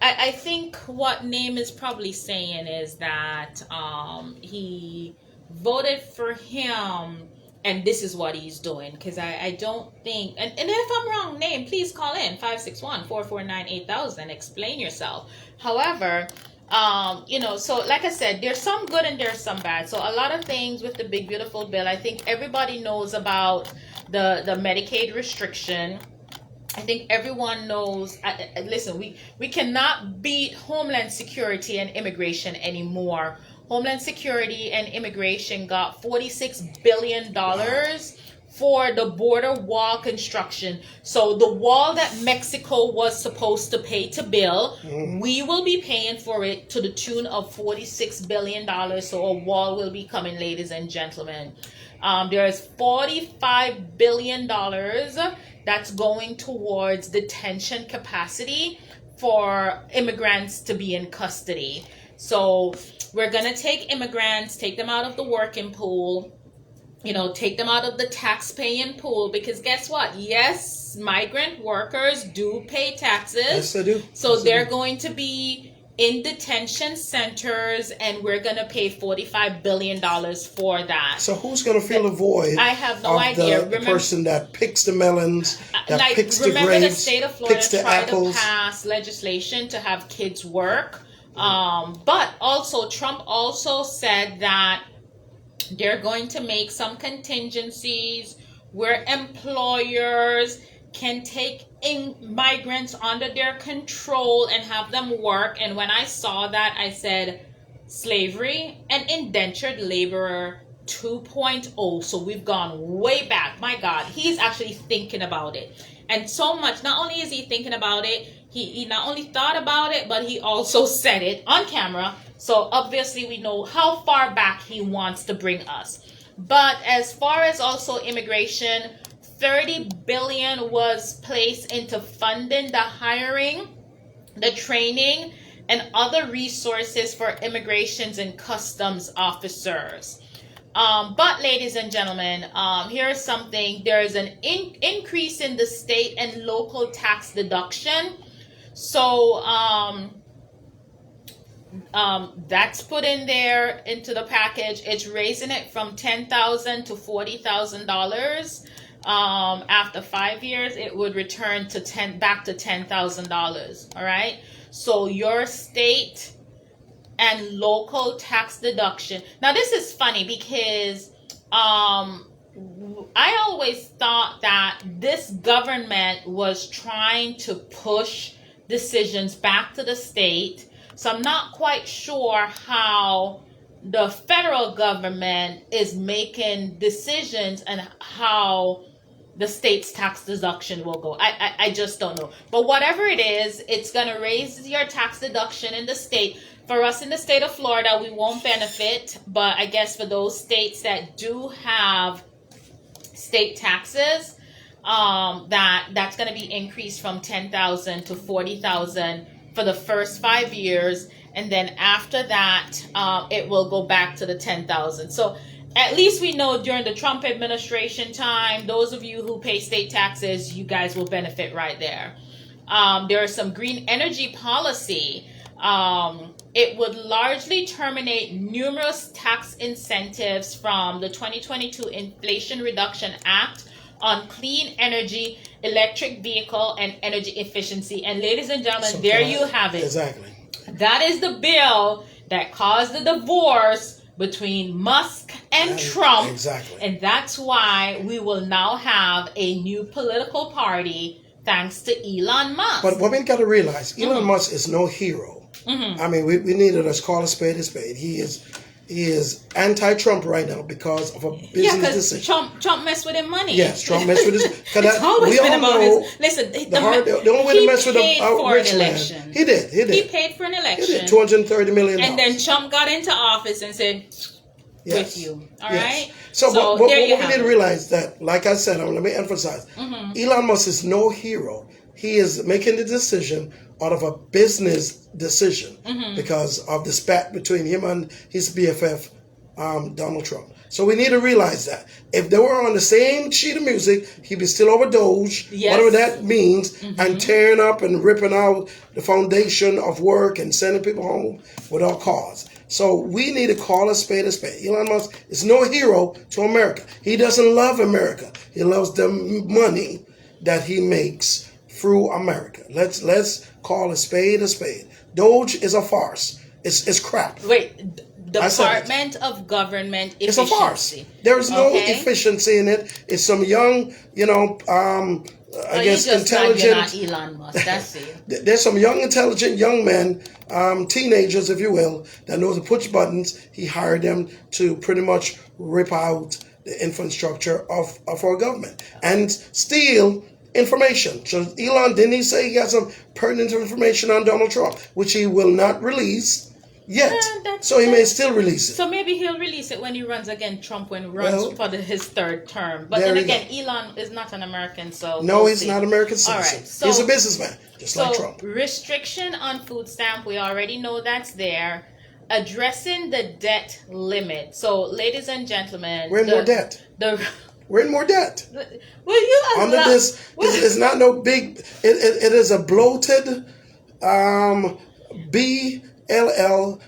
I think what name is probably saying is that he voted for him and this is what he's doing, because I don't think, and if I'm wrong, name, please call in 561-449-8000, explain yourself. However, so like I said, there's some good and there's some bad. So a lot of things with the big beautiful bill, I think everybody knows about the Medicaid restriction. I think everyone knows, listen, we cannot beat Homeland Security and immigration anymore. Homeland Security and immigration got $46 billion for the border wall construction. So the wall that Mexico was supposed to pay to build, we will be paying for it to the tune of $46 billion. So a wall will be coming, ladies and gentlemen. There's $45 billion that's going towards detention capacity for immigrants to be in custody. So we're going to take immigrants, take them out of the working pool, take them out of the tax-paying pool, because guess what? Yes, migrant workers do pay taxes. Yes, they do. So they're going to be in detention centers, and we're going to pay $45 billion for that. So who's going to fill the void? I have no idea. The person that picks the melons, that picks the grapes, remember the state of Florida picks the tried apples. to pass legislation to have kids work. But also Trump also said that they're going to make some contingencies where employers can take migrants under their control and have them work. And when I saw that, I said, slavery and indentured laborer 2.0. So we've gone way back. My God, he's actually thinking about it. And so much, not only is he thinking about it, he not only thought about it, but he also said it on camera. So obviously we know how far back he wants to bring us. But as far as also immigration, $30 billion was placed into funding the hiring, the training, and other resources for immigrations and customs officers. But ladies and gentlemen, here's something. There's an increase in the state and local tax deduction. So that's put in there into the package. It's raising it from $10,000 to $40,000. After 5 years, it would return to back to $10,000. All right. So your state and local tax deduction. Now, this is funny because I always thought that this government was trying to push decisions back to the state. So I'm not quite sure how the federal government is making decisions and how the state's tax deduction will go. I just don't know. But whatever it is, it's going to raise your tax deduction in the state. For us in the state of Florida, we won't benefit. But I guess for those states that do have state taxes, that's going to be increased from $10,000 to $40,000 for the first 5 years. And then after that, it will go back to the $10,000. So at least we know during the Trump administration time, those of you who pay state taxes, you guys will benefit right there. There is some green energy policy. It would largely terminate numerous tax incentives from the 2022 Inflation Reduction Act on clean energy, electric vehicle, and energy efficiency. And ladies and gentlemen, there you have it. Exactly. That is the bill that caused the divorce between Musk and Trump. Exactly. And that's why we will now have a new political party thanks to Elon Musk. But what we got to realize, Elon Musk is no hero. I mean, we need to just call a spade a spade. He is anti-Trump right now because of a business decision. Trump messed with his money. Yes, Trump messed with his. It's always been about his. Listen, the only way to mess with a rich man. He did. He paid for an election. He did $230 million. And then Trump got into office and said, with you. All right? So but what we need to it. realize that, like I said, let me emphasize, Elon Musk is no hero. He is making the decision out of a business decision because of the spat between him and his BFF, Donald Trump. So we need to realize that. If they were on the same sheet of music, he'd be still over Doge, whatever that means, and tearing up and ripping out the foundation of work and sending people home without cause. So we need to call a spade a spade. Elon Musk is no hero to America. He doesn't love America. He loves the money that he makes through America. Let's call a spade a spade. Doge is a farce. It's crap. Wait, Department of Government Efficiency. It's a farce. There is no efficiency in it. It's some young, I guess intelligent. You're not Elon Musk. That's it. There's some young, intelligent young men, teenagers, if you will, that know to push buttons. He hired them to pretty much rip out the infrastructure of our government and steal information. So Elon, didn't he say he got some pertinent information on Donald Trump, which he will not release yet? So he may still release it. So maybe he'll release it when he runs against Trump, when he runs for his third term. But then again, Elon is not an American, so no, he's not an American citizen. All right, so, he's a businessman, just like Trump. Restriction on food stamp, we already know that's there. Addressing the debt limit. So, ladies and gentlemen, we're in more debt. We're in more debt. Well, you under this, it's not no big. It is a bloated BLL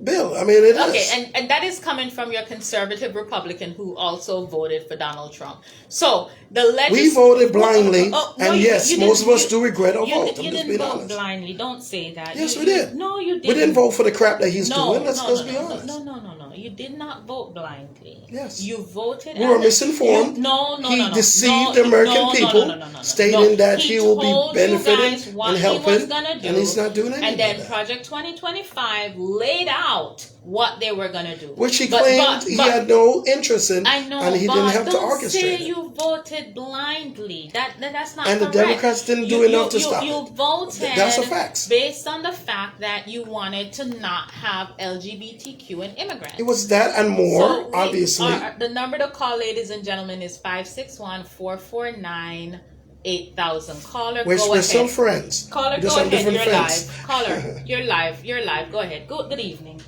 bill. I mean, it is. Okay, and that is coming from your conservative Republican who also voted for Donald Trump. So we voted blindly, and yes, most of us do regret our vote. You didn't vote blindly. Don't say that. Yes, we did. No, you didn't. We didn't vote for the crap that he's doing. Let's be honest. No. You did not vote blindly. Yes. You voted. We were misinformed. He deceived the American people, stating that he will be benefiting and helping, and he's not doing anything. And then Project 2025 laid out what they were going to do. Which he claimed he had no interest in, and he didn't have to orchestrate it. Don't say you voted blindly. That's not correct. And the Democrats didn't do enough to stop it. You voted that's a fact. Based on the fact that you wanted to not have LGBTQ and immigrants. It was that and more, obviously. The number to call, ladies and gentlemen, is 561-449-8000. Caller, we're go ahead. Still friends. Caller, go ahead. You're live. Caller, you're live. You're live. Go ahead. Good evening.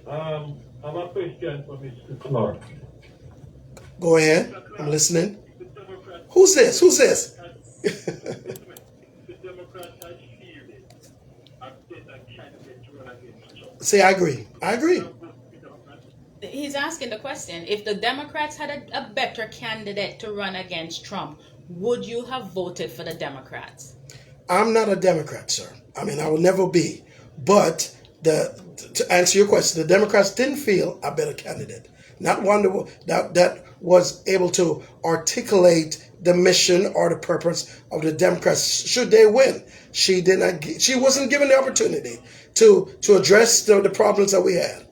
I have a question for Mr. Clark. Go ahead. I'm listening. Who's this? The Democrats are serious. See, I agree. He's asking the question, if the Democrats had a better candidate to run against Trump, would you have voted for the Democrats? I'm not a Democrat, sir. I mean, I will never be. But to answer your question, the Democrats didn't feel a better candidate, not one that was able to articulate the mission or the purpose of the Democrats should they win. She wasn't given the opportunity to address the problems that we had.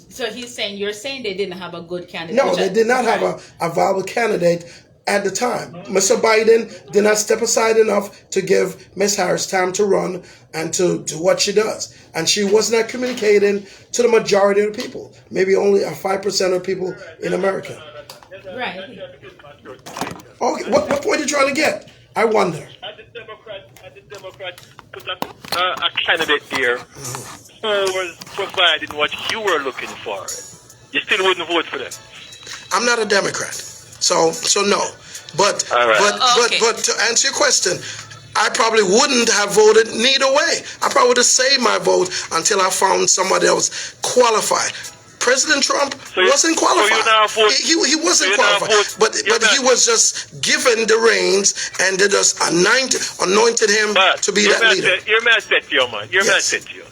So you're saying they didn't have a good candidate? No, they did not have a viable candidate at the time. Mr. Biden did not step aside enough to give Ms. Harris time to run and to do what she does. And she was not communicating to the majority of the people. Maybe only 5% of people in America. Right. Okay, what point are you trying to get? I wonder. Had the Democrats put a candidate there who was providing what you were looking for, you still wouldn't vote for them? I'm not a Democrat, so no. But but to answer your question, I probably wouldn't have voted neither way. I probably would have saved my vote until I found somebody else qualified. President Trump wasn't qualified. He wasn't qualified, but he was just given the reins, and they just anointed him to be that leader. You're mad set to you, man. You're mad set to you.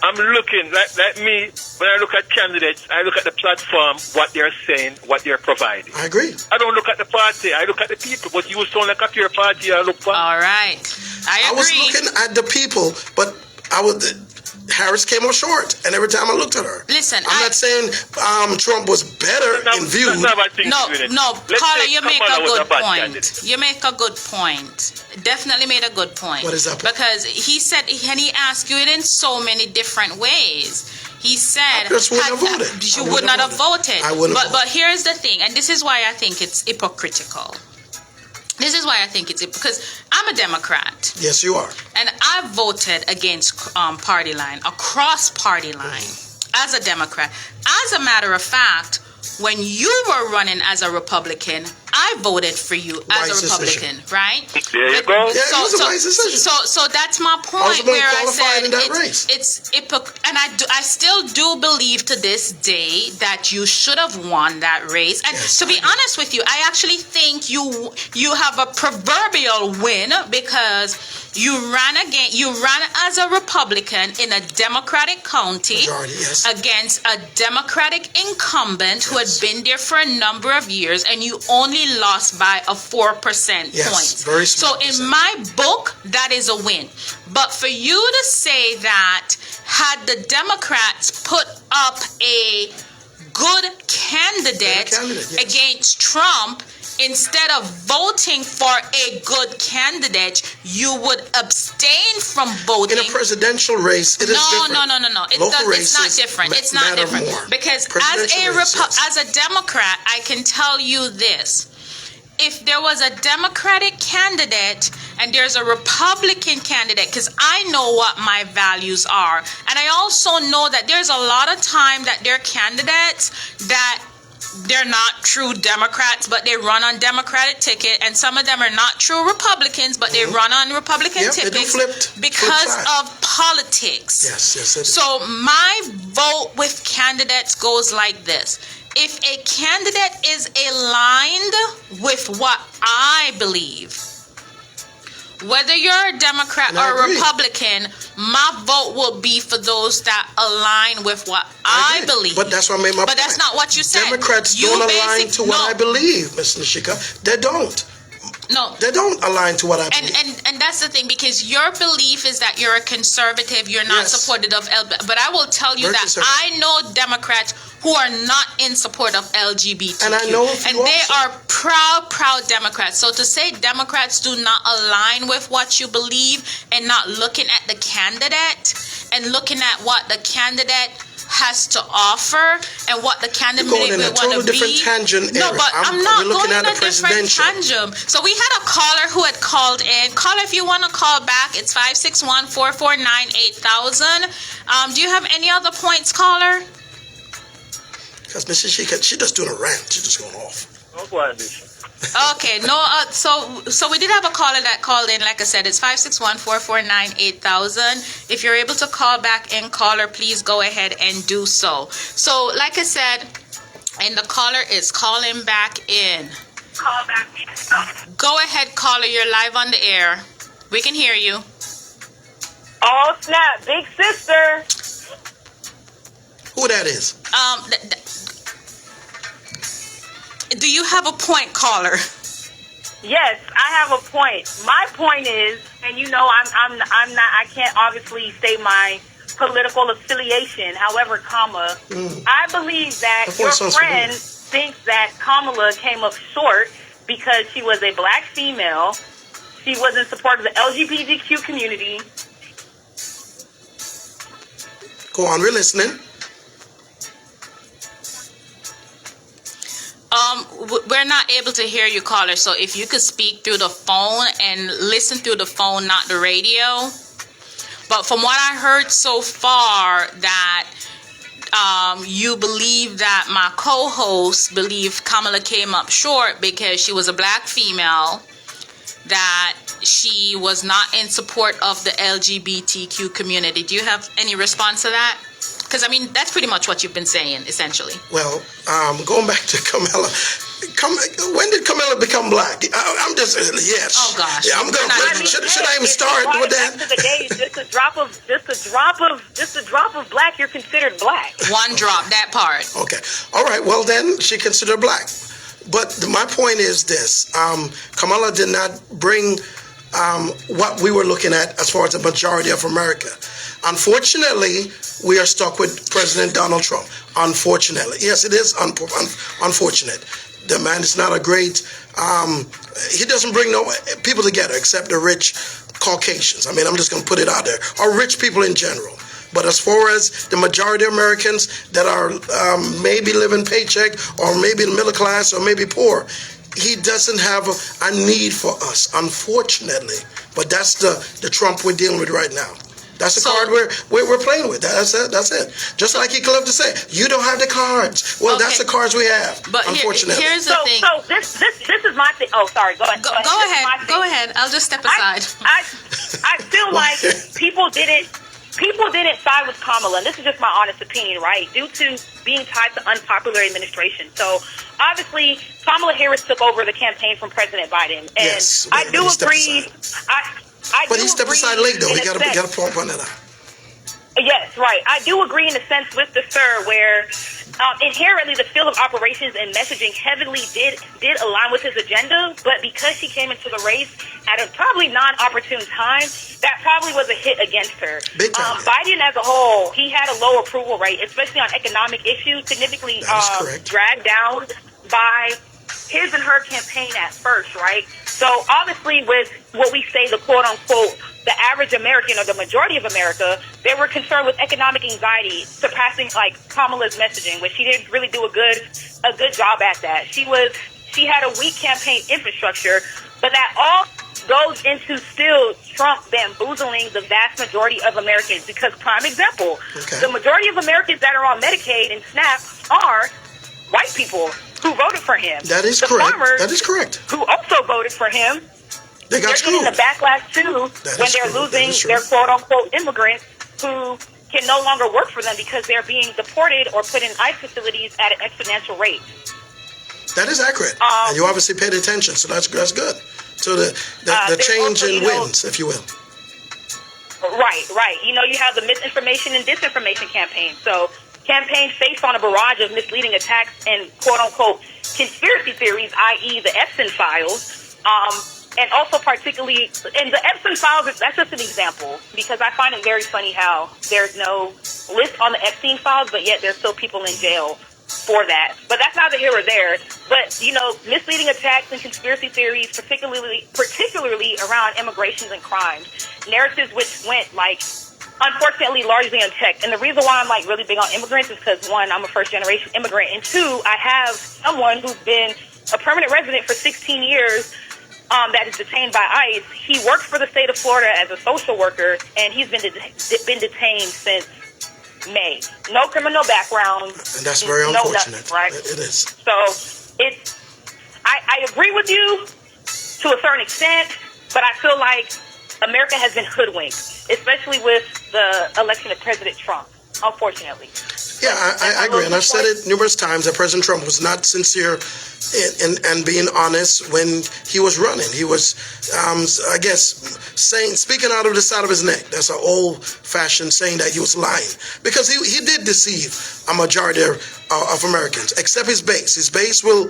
I'm looking, like me, when I look at candidates, I look at the platform, what they're saying, what they're providing. I agree. I don't look at the party, I look at the people. But you sound like a pure party I look for. All right. I agree. was looking at the people, but Harris came up short, and every time I looked at her. Listen, I'm not saying Trump was better in view. No, Carla, you make a good point. You make a good point. Definitely made a good point. What is that? Because he said, and he asked you it in so many different ways. He said, you would not have voted. I wouldn't have voted. But here's the thing, and this is why I think it's hypocritical. This is why I think it's because I'm a Democrat. Yes, you are. And I voted against party line, across party line, as a Democrat. As a matter of fact, when you were running as a Republican, I voted for you as a Republican, right? There you go. Yeah, it was a wise decision. So that's my point where I said it's and I still do believe to this day that you should have won that race. And to be honest with you, I actually think you have a proverbial win because you ran as a Republican in a Democratic county against a Democratic incumbent who had been there for a number of years, and you only lost by a 4% point. Very So small in my book, that is a win. But for you to say that had the Democrats put up a good candidate against Trump, instead of voting for a good candidate, you would abstain from voting. In a presidential race, it is different. No. It's not different. It's not different. More. Because as a Democrat, I can tell you this. If there was a Democratic candidate and there's a Republican candidate, because I know what my values are, and I also know that there's a lot of time that there are candidates that they're not true Democrats, but they run on Democratic ticket, and some of them are not true Republicans, but they run on Republican tickets because of politics. Yes. So my vote with candidates goes like this. If a candidate is aligned with what I believe, whether you're a Democrat or a Republican, my vote will be for those that align with what I believe. But that's what I made my point. But that's not what you said. Democrats don't align to what I believe, Ms. Nashika. They don't. No. They don't align to what I believe. And that's the thing, because your belief is that you're a conservative, you're not supportive of LGBT. But I will tell you that I know Democrats who are not in support of LGBTQ. And I know they are proud Democrats. So to say Democrats do not align with what you believe and not looking at the candidate and looking at what the candidate has to offer and what the candidate would want to be. Tangent. No, but I'm not going in a different tangent. So we had a caller who had called in. Caller, if you want to call back, it's 561-449-8000. Do you have any other points, caller? Because Mrs. She just doing a rant. She's just going off. Okay, no. So we did have a caller that called in. Like I said, it's 561-449-8000. If you're able to call back in, caller, please go ahead and do so. So, like I said, and the caller is calling back in. Call back in. Go ahead, caller. You're live on the air. We can hear you. Oh snap! big sister. Who that is? Do you have a point, caller? Yes, I have a point. My point is, and you know, I'm not. I can't obviously say my political affiliation. However, I believe that your friend thinks that Kamala came up short because she was a black female. She was in support of the LGBTQ community. Go on, we're listening. We're not able to hear you, caller. So if you could speak through the phone and listen through the phone, not the radio. But from what I heard so far, that you believe that my co-host believe Kamala came up short because she was a black female, that she was not in support of the LGBTQ community. Do you have any response to that? Because, I mean, that's pretty much what you've been saying, essentially. Well, going back to Kamala, when did Kamala become black? I'm just, yes. Oh, gosh. Yeah, I'm going to, should I even start with that? Back to the days, just a drop of black, you're considered black. One drop, that part. Okay. All right. Well, then she considered black. But my point is this. Kamala did not bring what we were looking at as far as the majority of America. Unfortunately, we are stuck with President Donald Trump. Unfortunately. Yes, it is unfortunate. The man is not a great, he doesn't bring no people together except the rich Caucasians. I mean, I'm just going to put it out there. Or rich people in general. But as far as the majority of Americans that are maybe living paycheck or maybe the middle class or maybe poor, he doesn't have a need for us, unfortunately. But that's the Trump we're dealing with right now. That's the card we're playing with. That's it. Just like he could love to say, you don't have the cards. Well, that's the cards we have. But unfortunately, here's the thing. So this is my thing. Oh, sorry. Go ahead. Go ahead. I'll just step aside. I feel like people didn't side with Kamala, and this is just my honest opinion, right? Due to being tied to unpopular administration. So obviously, Kamala Harris took over the campaign from President Biden, and yes, I do agree. But he stepped aside late, though. He got to point that out. Yes, right. I do agree in a sense with the sir, where inherently the field of operations and messaging heavily did align with his agenda, but because she came into the race at a probably non-opportune time, that probably was a hit against her. Biden as a whole, he had a low approval rate, especially on economic issues, significantly dragged down by his and her campaign at first, right? So obviously with what we say the quote-unquote the average American or the majority of America, they were concerned with economic anxiety surpassing like Kamala's messaging, which she didn't really do a good job at that. She had a weak campaign infrastructure, but that all goes into still Trump bamboozling the vast majority of Americans, because prime example, the majority of Americans that are on Medicaid and SNAP are white people who voted for him. That is correct. Farmers that is correct. Who also voted for him. They're getting the backlash too when they're losing their quote-unquote immigrants who can no longer work for them because they're being deported or put in ICE facilities at an exponential rate. That is accurate, and you obviously paid attention, so that's good. So the change also, in wins, if you will. Right. You know, you have the misinformation and disinformation campaign. So campaigns faced on a barrage of misleading attacks and quote-unquote conspiracy theories, i.e. the Epstein files. And also particularly, and the Epstein files, that's just an example, because I find it very funny how there's no list on the Epstein files, but yet there's still people in jail for that. But that's neither here or there. But, you know, misleading attacks and conspiracy theories, particularly around immigrations and crimes, narratives which went, like, unfortunately, largely unchecked. And the reason why I'm, like, really big on immigrants is because, one, I'm a first-generation immigrant, and two, I have someone who's been a permanent resident for 16 years that is detained by ICE. He works for the state of Florida as a social worker, and he's been detained since May. No criminal background. And that's very unfortunate. Nothing, right? It is. So I agree with you to a certain extent, but I feel like America has been hoodwinked, especially with the election of President Trump. unfortunately. Yeah, I agree, and I've said it numerous times that President Trump was not sincere in being honest when he was running. He was, I guess, speaking out of the side of his neck. That's an old-fashioned saying that he was lying, because he did deceive a majority of Americans, except his base. His base will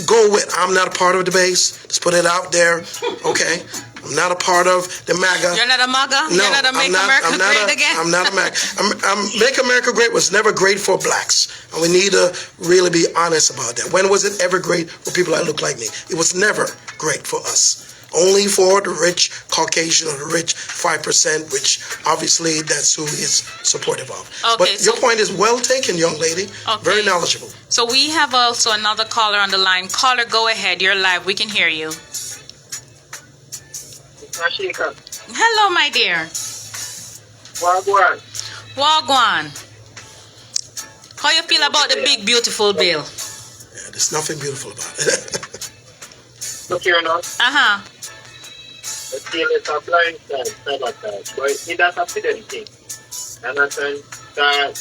go with, I'm not a part of the base. Let's put it out there, okay? I'm not a part of the MAGA. You're not a MAGA? No, You're not a Make America Great Again? I'm not a MAGA. Make America Great was never great for blacks. And we need to really be honest about that. When was it ever great for people that look like me? It was never great for us. Only for the rich Caucasian or the rich 5%, which obviously that's who he's supportive of. Okay, but your point is well taken, young lady. Okay. Very knowledgeable. So we have also another caller on the line. Caller, go ahead. You're live. We can hear you. Nashika. Hello, my dear. Wagwan. Wagwan. How you feel about the big, beautiful bill? Yeah, there's nothing beautiful about it. Look here now. Uh-huh. The deal is a blind side, sabotage. But it does a fidel thing. And I think that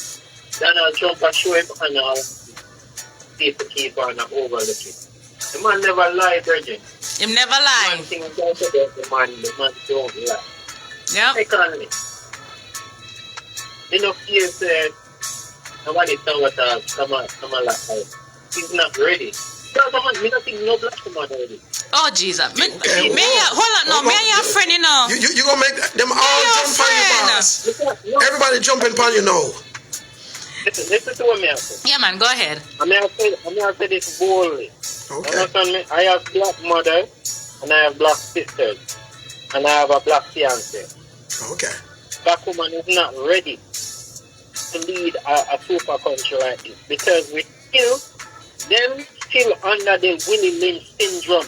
Donald Trump has shown up and all people keep on overlooking. The man never lie, Bridget. Him never lie. One thing about the man don't lie. Yep. Secondly, enough years said, nobody tell what come a lot. He's not ready. Me not think no black woman already. Oh, Jesus. Hold on, no. Me and your friend, you know. You gonna make them all jump on your boss. Everybody jumping upon you now. Listen to what me say. Yeah, man, go ahead. I'm going to say this boldly. Okay. Understand me? I have black mother, and I have black sisters, and I have a black fiance. Okay. Black woman is not ready to lead a super country like this, because we still under the Willie Lynch syndrome.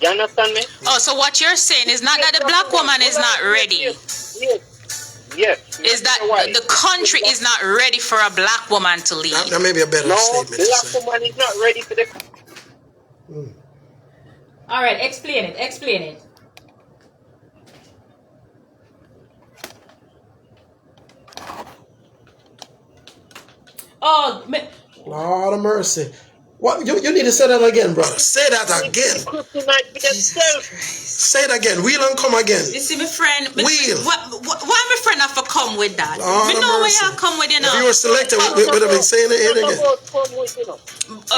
You understand me? Oh, so what you're saying is not that the black woman is not ready. Yes. Is that the country is not ready for a black woman to lead? That may be a better statement. Black woman is not ready for the... All right, explain it. Explain it. Oh, Lord of mercy. What you need to say that again, brother. Say that again. Say it again. Wheel and come again. You see, my friend. Wheel. Why my friend have to come with that? Lord Me know where you come with, you know. If you were selected, we would have been saying it here again. It's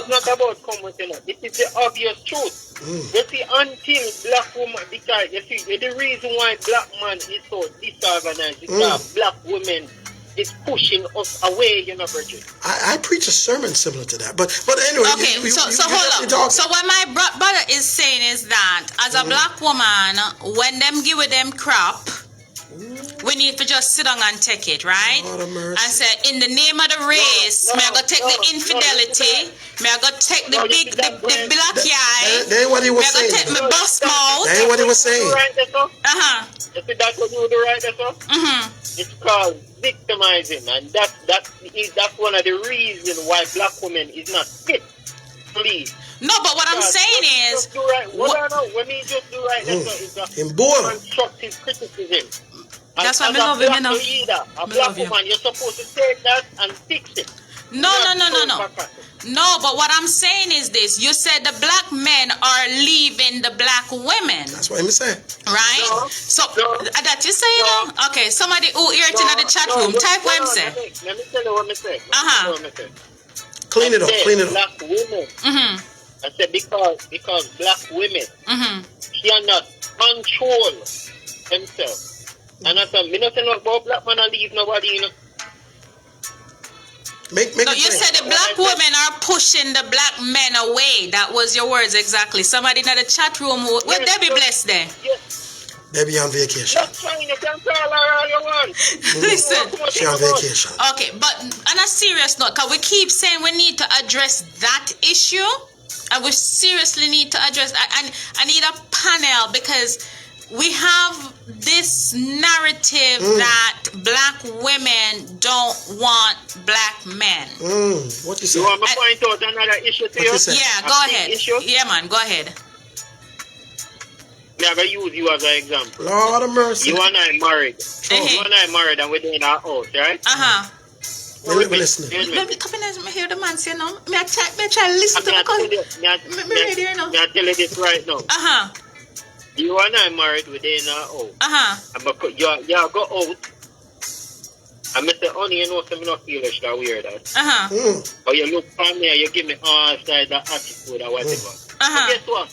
not about come with, you know. It is the obvious truth. You see, until black woman, because you see, the reason why black man is so disorganized is because black women is pushing us away, you know, Bridget. I preach a sermon similar to that, but anyway. Okay, so hold on. So what my brother is saying is that as a black woman, when them give with them crap, we need to just sit down and take it, right? And say, in the name of the race, may I go take the infidelity, may I go take the black eye, that ain't what he was may I saying. go take my bust mouth. That ain't what he was saying. You see, that's what you do right there, sir? It's called victimizing, and that's one of the reasons why black women is not fit to lead. No, but what I'm saying is... Just do right. When me just do right, that's a constructive criticism. That's why I love him enough. A black woman, you're supposed to take that and fix it. No. No, but what I'm saying is this. You said the black men are leaving the black women. That's what I'm saying. Right? That you say, you know? Okay, somebody who hear it in the chat room, type what I'm saying. Let me tell you what I'm saying. Clean it up. Black women. I said because black women cannot control themselves. And I said, me not say no about black man and leave nobody, you know. No, you said the black women are pushing the black men away. That was your words exactly. Somebody in the chat room, will Debbie bless there? Yes. Debbie on vacation. That's fine, you can call her all you want. Listen. She on vacation. Okay, but on a serious note, because we keep saying we need to address that issue, and we seriously need to address, I need a panel, because we have this narrative that black women don't want black men. What you say? You want me to point out another issue to you? Yeah, go ahead. Yeah, man, go ahead. I'm going to use you as an example. Lord of mercy. You and I married. Uh-huh. You and I married and we're in our house, right? Uh-huh. We're listening. Let me come in and hear the man say no. Me I try to listen to because me ready here now. Me I tell you this right now. Uh-huh. You and I married within our house. Uh-huh. You go out. And I say, honey, you know, so I don't feel like that weird. Uh-huh. But you look for me and you give me all sides of attitude or whatever. Uh-huh. But guess what?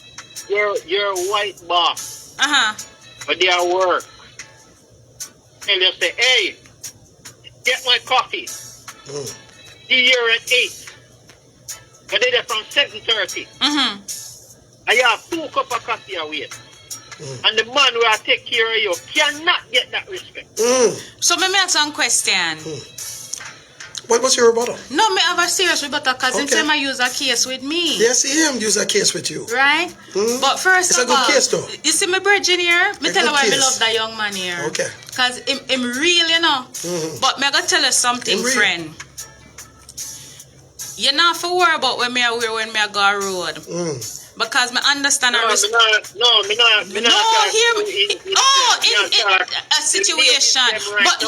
You're a white boss. Uh-huh. But they are work. And they say, hey, get my coffee. Be here at 8. But they're there from 7:30. Mm-hmm. And you have 2 cups of coffee a wait. And the man who will take care of you cannot get that respect. So let me ask one question. What was your rebuttal? No, me have a serious rebuttal because him say I use a case with me. Yes, him use a case with you. Right? But first it's of a good all, case though. You see my virgin here? Me tell you why case. I love that young man here. Okay. Because him real, you know. But me I gotta tell you something, friend. You're not for worry about when me I wear when me I go a road. Because me understand No, hear me. In a situation. But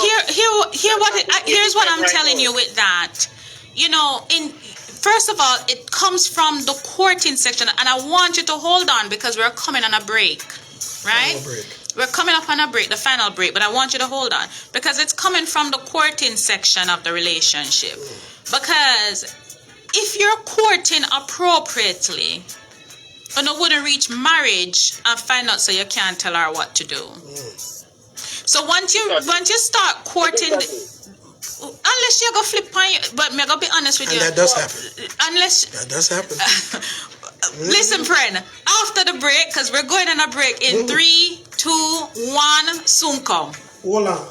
here's what I'm telling you with that. You know, first of all, it comes from the courting section, and I want you to hold on because we're coming on a break, right? We're coming up on a break, the final break, but I want you to hold on because it's coming from the courting section of the relationship. Because if you're courting appropriately, and I wouldn't reach marriage and find out so you can't tell her what to do. So once you start courting, unless you go flip on you, but me go be honest with you. And that does happen. That does happen. Listen, friend, after the break, because we're going on a break in 3, 2, 1, soon come. Hold on.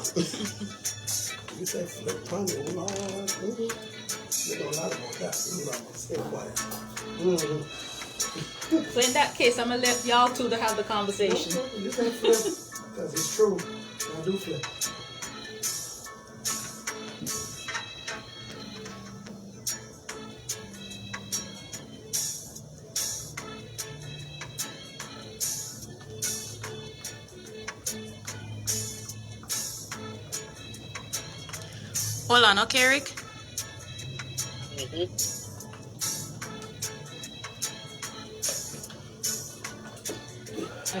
You said flip on you, hold on. You know a lot about that. Stay quiet. So in that case, I'm going to let y'all two to have the conversation. You said flip, because it's true. I do flip. Hold on, okay, Rick?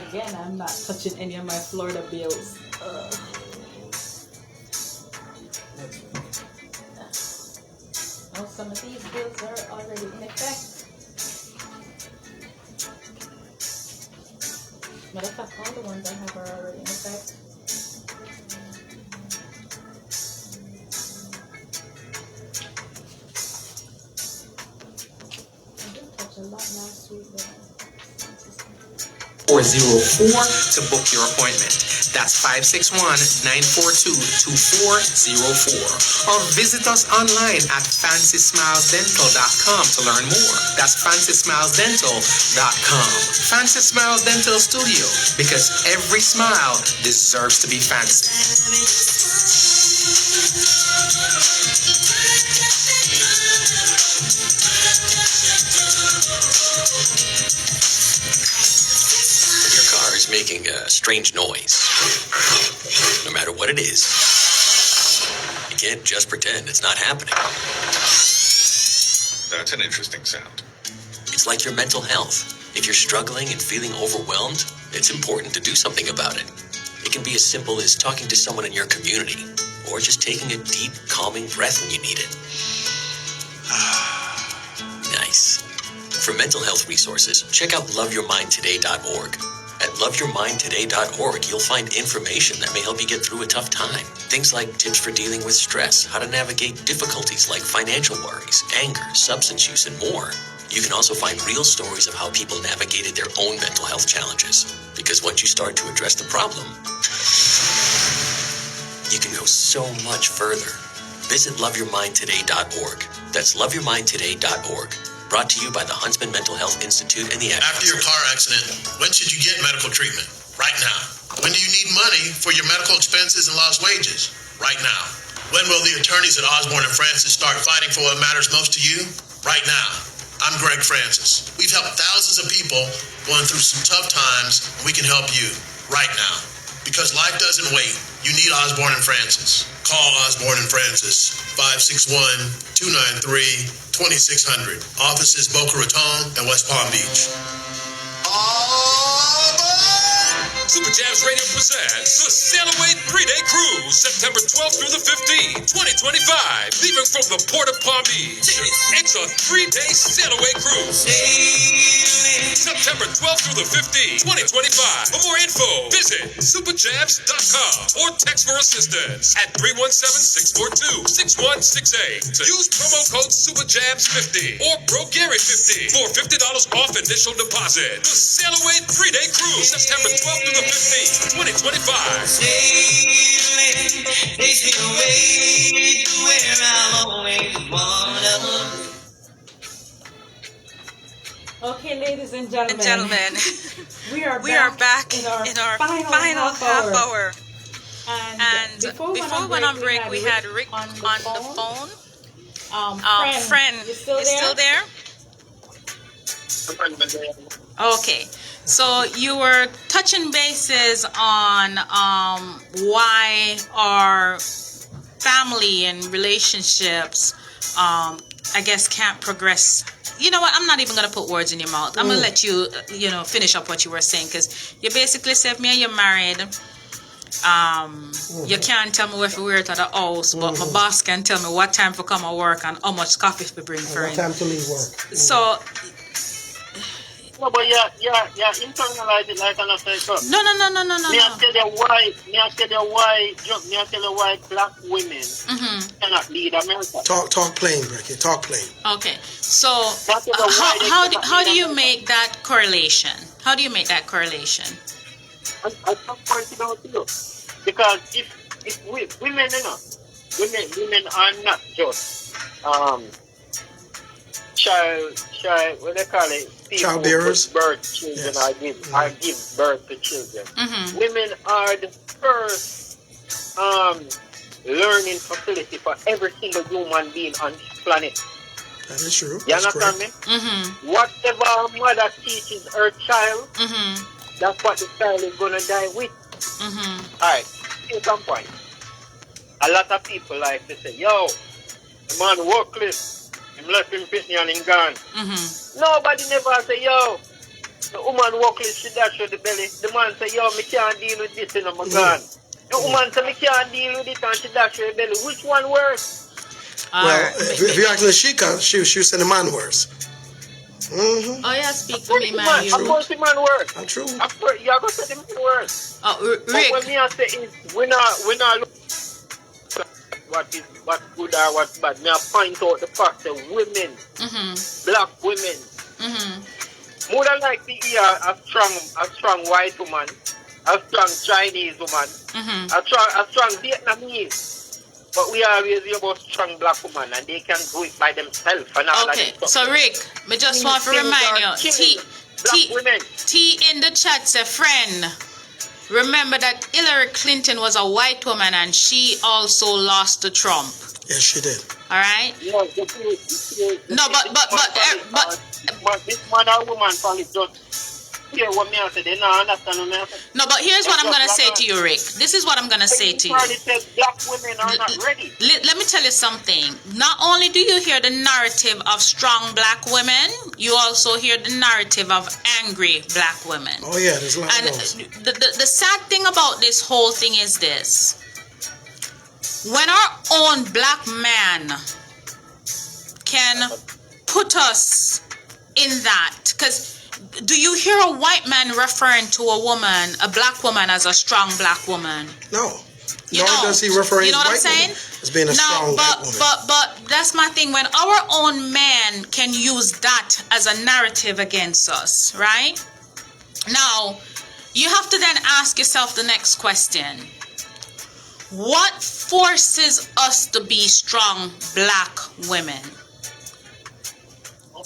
Again, I'm not touching any of my Florida bills. Oh, some of these bills are already in effect. Matter of fact, all the ones I have are already in effect. I did touch a lot last week, but 404 to book your appointment. That's 561-942-2404. Or visit us online at FancySmilesDental.com to learn more. That's FancySmilesDental.com. Fancy Smiles Dental Studio, because every smile deserves to be fancy. Making a strange noise. No matter what it is, you can't just pretend it's not happening. That's an interesting sound. It's like your mental health. If you're struggling and feeling overwhelmed, it's important to do something about it. It can be as simple as talking to someone in your community, or just taking a deep, calming breath when you need it. Nice. For mental health resources, check out loveyourmindtoday.org. At loveyourmindtoday.org, you'll find information that may help you get through a tough time. Things like tips for dealing with stress, how to navigate difficulties like financial worries, anger, substance use, and more. You can also find real stories of how people navigated their own mental health challenges. Because once you start to address the problem, you can go so much further. Visit loveyourmindtoday.org. That's loveyourmindtoday.org. Brought to you by the Huntsman Mental Health Institute and the Ad After your car accident, when should you get medical treatment? Right now. When do you need money for your medical expenses and lost wages? Right now. When will the attorneys at Osborne and Francis start fighting for what matters most to you? Right now. I'm Greg Francis. We've helped thousands of people going through some tough times, and we can help you right now. Because life doesn't wait. You need Osborne and Francis. Call Osborne and Francis, 561-293-2600. Offices Boca Raton and West Palm Beach. Super Jams Radio presents the Sail Away 3-Day Cruise, September 12th through the 15th, 2025. Leaving from the Port of Palm Beach. It's a 3-day Sail Away Cruise. September 12th through the 15th, 2025. For more info, visit superjams.com or text for assistance at 317-642-6168. Use promo code SuperJams50 or BroGary50 for $50 off initial deposit. The Sail Away 3-Day Cruise, September 12th through the 15th, 2025. Sailing takes me away to where I've always wanted. Okay, ladies and gentlemen, we are back in our final half hour. And before we went on break, we had Rick on the phone. Friend, you still there? Okay, so you were touching bases on why our family and relationships, I guess, can't progress. You know what? I'm not even going to put words in your mouth. I'm going to let you, finish up what you were saying, because you basically said me and you're married. You can't tell me if we're at the house, but my boss can tell me what time to come to work and how much coffee to bring for him. What time to leave work. So... No, but yeah, internalize it like an affair. No. Me I tell you why black women cannot lead America. Talk plain, Ricky. Talk plain. Okay, so how do you make that correlation? How do you make that correlation? I just point it out to you. Because if women, women are not just child, what they call it? Child bearers. Birth children, yes. I give birth to children. Women are the first learning facility for every single human being on this planet. That is true. You understand me? Whatever a mother teaches her child, that's what the child is gonna die with. Alright, at some point, a lot of people like to say, yo, the man workless. Him left him pitney and him gone. Nobody never say, yo, the woman workless, she dash with the belly. The man say, yo, me can't deal with this and I'm gone. The woman say, me can't deal with it and she dash with the belly. Which one worse? Well, if you ask Nashika, she said the man worse. Oh yeah, speak for me, man. Of course the man worse. Not true. Of course, you're going to say the man worse. Oh, Rick. But what me I say is, we're not looking what's good or what's bad. Me I point out the fact that women, black women, more than likely hear a strong white woman, a strong Chinese woman, a strong Vietnamese. But we always hear about strong black woman and they can do it by themselves and all okay, so Rick, me just want to remind you, T in the chat say, friend, remember that Hillary Clinton was a white woman and she also lost to Trump. Yes, she did. All right. No, but this man or woman probably just hear what me say. They don't understand what me say. No, but here's what I'm gonna say to you, Rick. This is what I'm gonna say to you. Black women are not ready. Let me tell you something. Not only do you hear the narrative of strong black women, you also hear the narrative of angry black women. Oh yeah, there's a lot and of those. The sad thing about this whole thing is this. When our own black man can put us in that, because do you hear a white man referring to a woman, a black woman, as a strong black woman? No. Nor does he refer to you know what I'm white saying? woman as being a strong white woman. But that's my thing. When our own man can use that as a narrative against us, right? Now, you have to then ask yourself the next question. What forces us to be strong black women?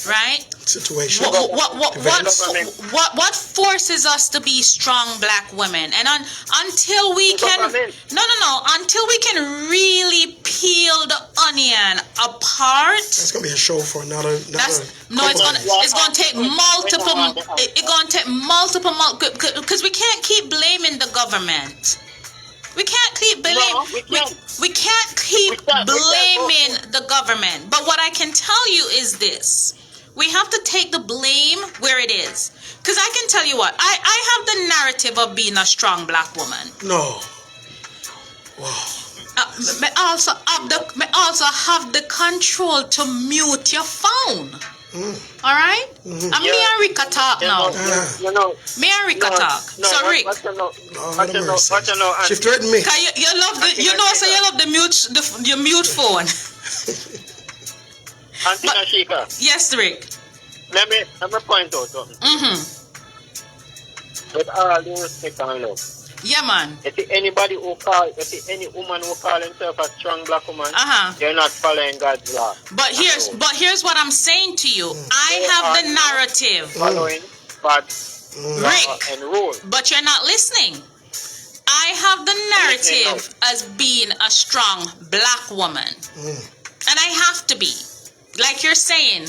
Right? Situation. What forces us to be strong black women? And until we can until we can really peel the onion being a part. That's gonna be a show for another. No, it's gonna take multiple. It's gonna take multiple because we can't keep blaming the government. We can't keep blaming. We can't keep blaming the government. But what I can tell you is this: we have to take the blame where it is. Because I can tell you what, I have the narrative of being a strong black woman. No. Wow. I also have the control to mute your phone. All right? And me and Rika talk now. Me and Rika talk. So Rick, she threatened me. You love the mute phone. Auntie Nashika. Yes, Rick. Let me point out something. With all due respect and love. Yeah, man. If any woman who call himself a strong black woman, you're not following God's law. But here's what I'm saying to you. I have the narrative. Following God's law and rule. But you're not listening. I have the narrative as being a strong black woman. And I have to be. Like you're saying,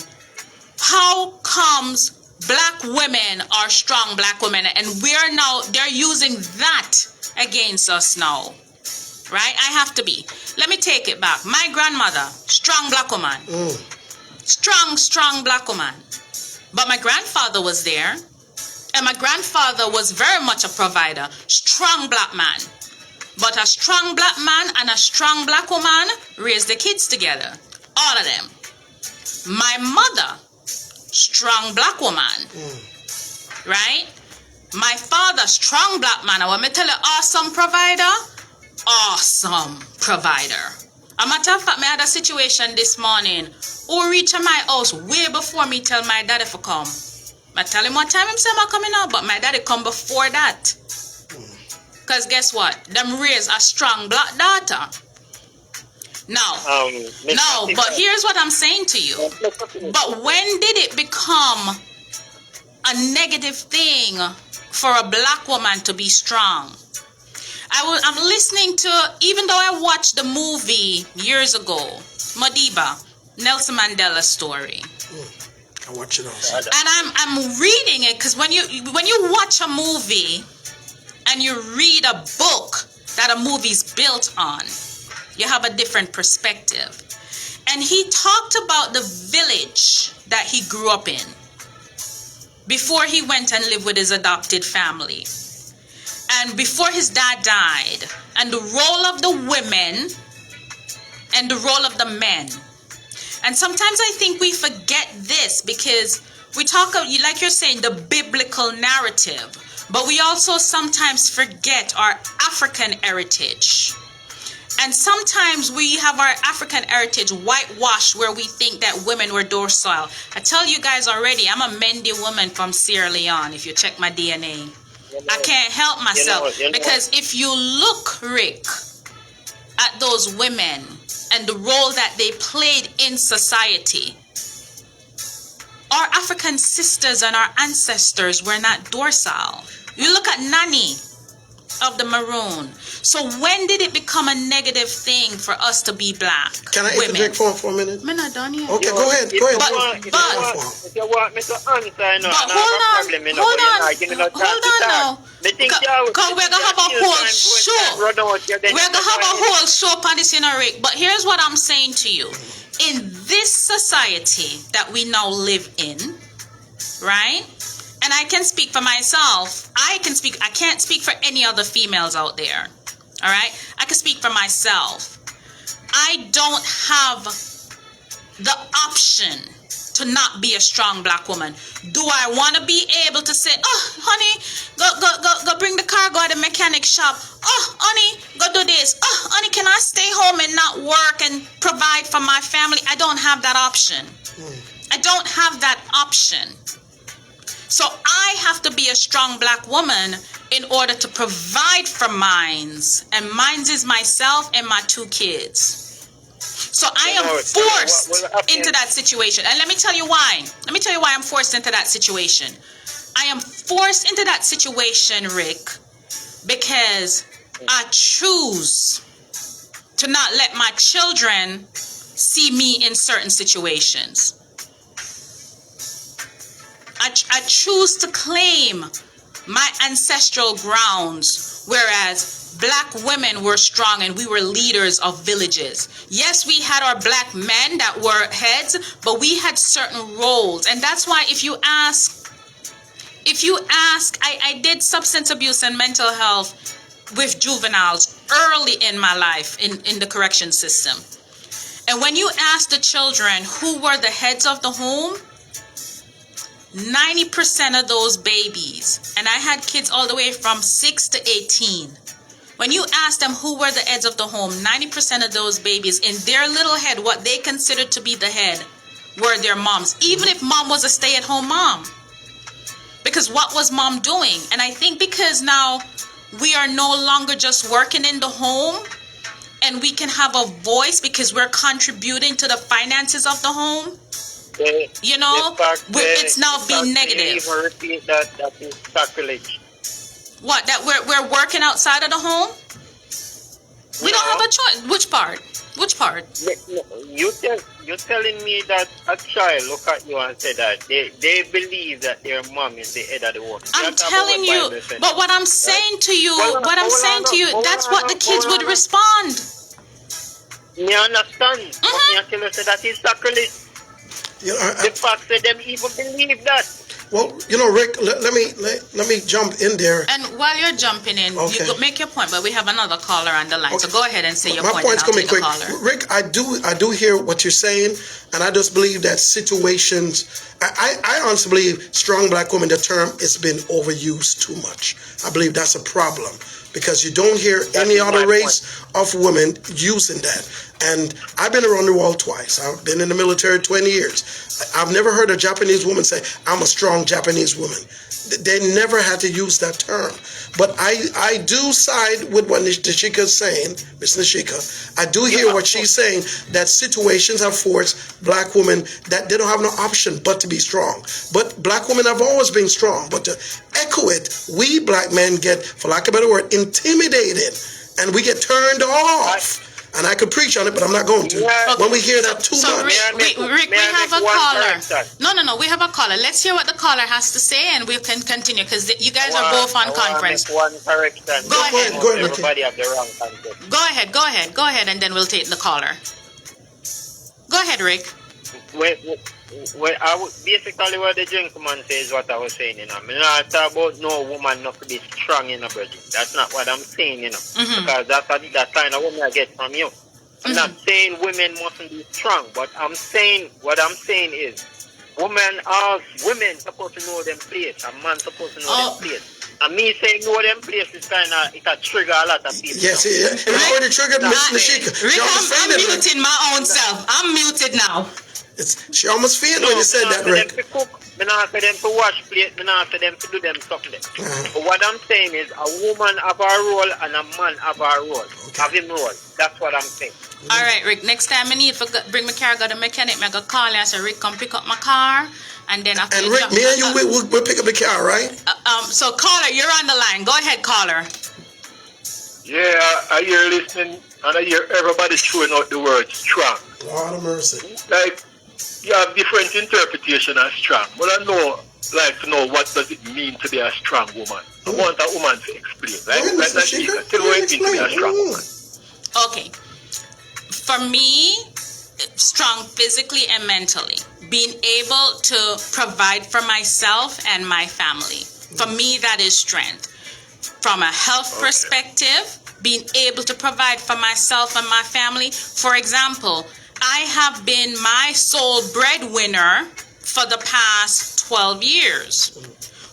how comes black women are strong black women and they're using that against us now? Right? I have to be. Let me take it back. My grandmother, strong black woman. Strong black woman. But my grandfather was there. And my grandfather was very much a provider. Strong black man. But a strong black man and a strong black woman raised the kids together. All of them. My mother, strong black woman. Right? My father, strong black man. I want me to tell you, awesome provider. Awesome provider. A matter of fact, I had a situation this morning. Who reached my house way before me tell my daddy to come. I tell him what time I'm saying I'm coming out, but my daddy come before that. Because guess what? Them raised a strong black daughter. Now, but here's what I'm saying to you. But when did it become a negative thing for a black woman to be strong? I'm listening to, even though I watched the movie years ago, Madiba, Nelson Mandela's story. I watch it also. And I'm reading it because when you watch a movie and you read a book that a movie's built on, you have a different perspective. And he talked about the village that he grew up in before he went and lived with his adopted family. And before his dad died, and the role of the women and the role of the men. And sometimes I think we forget this because we talk, like you're saying, the biblical narrative, but we also sometimes forget our African heritage. And sometimes we have our African heritage whitewashed where we think that women were docile. I tell you guys already, I'm a Mendy woman from Sierra Leone, if you check my DNA. I can't help myself because if you look, Rick, at those women and the role that they played in society, our African sisters and our ancestors were not docile. You look at Nani of the Maroon. So when did it become a negative thing for us to be black? Can I interject for a minute? I'm not done yet. Okay, go ahead. If you want me to answer, no, hold on now. Because we're going to have a whole show. We're going to have a whole show on this, Rick. But here's what I'm saying to you. In this society that we now live in, right? And I can speak for myself. I can't speak for any other females out there. All right? I can speak for myself. I don't have the option to not be a strong black woman. Do I want to be able to say, oh, honey, go bring the car, go to the mechanic shop. Oh, honey, go do this. Oh, honey, can I stay home and not work and provide for my family? I don't have that option. I don't have that option. So I have to be a strong black woman in order to provide for mines. And mines is myself and my 2 kids. So I am forced into that situation. And let me tell you why. Let me tell you why I'm forced into that situation. I am forced into that situation, Rick, because I choose to not let my children see me in certain situations. I choose to claim my ancestral grounds, whereas black women were strong and we were leaders of villages. Yes, we had our black men that were heads, but we had certain roles. And that's why if you ask, I did substance abuse and mental health with juveniles early in my life in the correction system. And when you ask the children who were the heads of the home, 90% of those babies, and I had kids all the way from 6 to 18. When you ask them who were the heads of the home, 90% of those babies, in their little head, what they considered to be the head were their moms, even if mom was a stay-at-home mom. Because what was mom doing? And I think because now we are no longer just working in the home and we can have a voice because we're contributing to the finances of the home, you know, it's now being negative. Even repeat that is sacrilege. What, that we're working outside of the home? We don't have a choice. Which part? You're telling me that a child look at you and say that they believe that their mom is the head of the home. I'm telling you, but what I'm saying to you, that's what the kids would respond. Me understand. But me tell you say that is sacrilege. The fact that them even believe that. Well, you know, Rick, let me jump in there. And while you're jumping in, okay, you make your point, but we have another caller on the line. Okay. So go ahead and say your point. My point's going to be quick. Rick, I do hear what you're saying, and I just believe that situations, I honestly believe strong black women, the term has been overused too much. I believe that's a problem because you don't hear any other race of women using that. And I've been around the world twice. I've been in the military 20 years. I've never heard a Japanese woman say, I'm a strong Japanese woman. They never had to use that term. But I do side with what Nashika's saying, Miss Nashika. I do hear what she's saying, that situations have forced black women that they don't have no option but to be strong. But black women have always been strong. But to echo it, we black men get, for lack of a better word, intimidated. And we get turned off. And I could preach on it, but I'm not going to. Okay. When we hear that too much. Rick, we have a caller. No, we have a caller. Let's hear what the caller has to say, and we can continue, because you guys are both on conference. One correction. Go ahead. Everybody have the wrong concept. Go ahead, and then we'll take the caller. Go ahead, Rick. Basically what the gentleman says what I was saying, you know. I'm not talking about no woman not to be strong in a bridge. That's not what I'm saying, you know. Mm-hmm. Because that's that kind of woman I get from you. I'm not saying women mustn't be strong, but what I'm saying is women supposed to know them place, a man supposed to know them place. And me saying know them place is kind of, it a trigger a lot of people. Yes, it already triggered Miss Nashika. Rick, I'm muting my own self. I'm muted now. She almost fainted when you said that, Rick. I'm not for them to wash plate, I'm not for them to do them something. But what I'm saying is a woman have her role and a man have her role. Have him role. That's what I'm saying. All right, Rick. Next time I need to bring my car, go to the mechanic, I go call you and say, Rick, come pick up my car. And then after Rick, me and you, we'll pick up the car, right? So caller, you're on the line. Go ahead, caller. Yeah, I hear listening and I hear everybody throwing out the word strong. Lord of mercy. Like, you have different interpretation of strong, but I like to know what does it mean to be a strong woman. I want a woman to explain. Tell what it means to be a strong woman. Okay. For me, strong physically and mentally. Being able to provide for myself and my family. For me, that is strength. From a health perspective, being able to provide for myself and my family. For example, I have been my sole breadwinner for the past 12 years.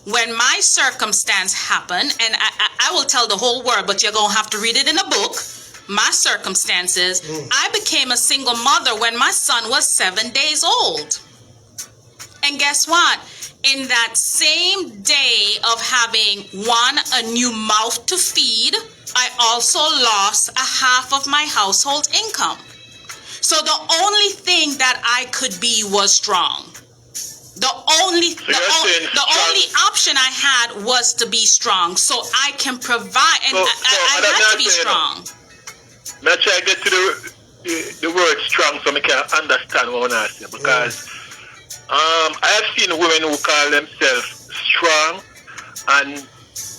When my circumstance happened, and I will tell the whole world, but you're going to have to read it in a book, my circumstances, I became a single mother when my son was 7 days old. And guess what? In that same day of having a new mouth to feed, I also lost a half of my household income. So the only thing that I could be was strong. The only option I had was to be strong, so I can provide, and I had to be strong. Let's try to get to the word strong strong, so I can understand what I say. Because I have seen women who call themselves strong, and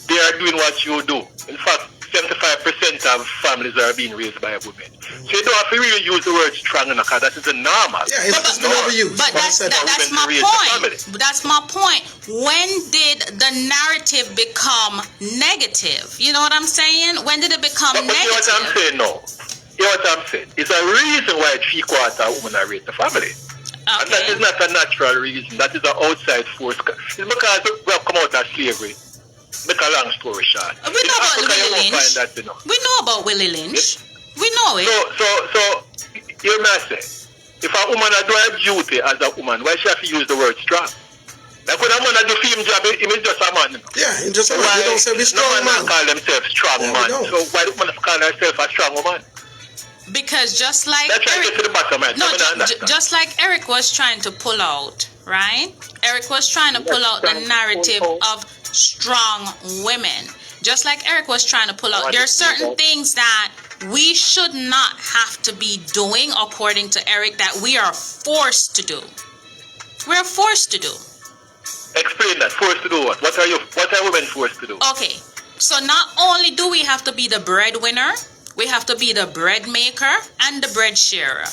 they are doing what you do. In fact, 75% of families are being raised by women. So you don't have to really use the word strong enough, because that is a normal. Yeah, it's been overused. But that's my point. That's my point. When did the narrative become negative? You know what I'm saying? When did it become negative? You know what I'm saying now? You know what I'm saying? It's a reason why 3/4 of women are raised the family. Okay. And that is not a natural reason. That is an outside force. It's because we have come out of slavery. Make a long story short. We know about Willie Lynch. That, you know. We know about Willie Lynch. We know it. So you know what I say? If a woman do a duty as a woman, why she have to use the word strong? Like when a man do film job, he is just a man. Yeah, he's just a man. They don't say he's strong man. Call themselves strong man. So why do women call herself a strong woman? Because just like just like Eric was trying to pull out, right? Eric was trying to pull out the narrative of strong women. Just like Eric was trying to pull out, there are certain things that we should not have to be doing, according to Eric, that we are forced to do. We're forced to do. Explain that. Forced to do what? What are women forced to do? Okay. So not only do we have to be the breadwinner, we have to be the bread maker and the bread sharer.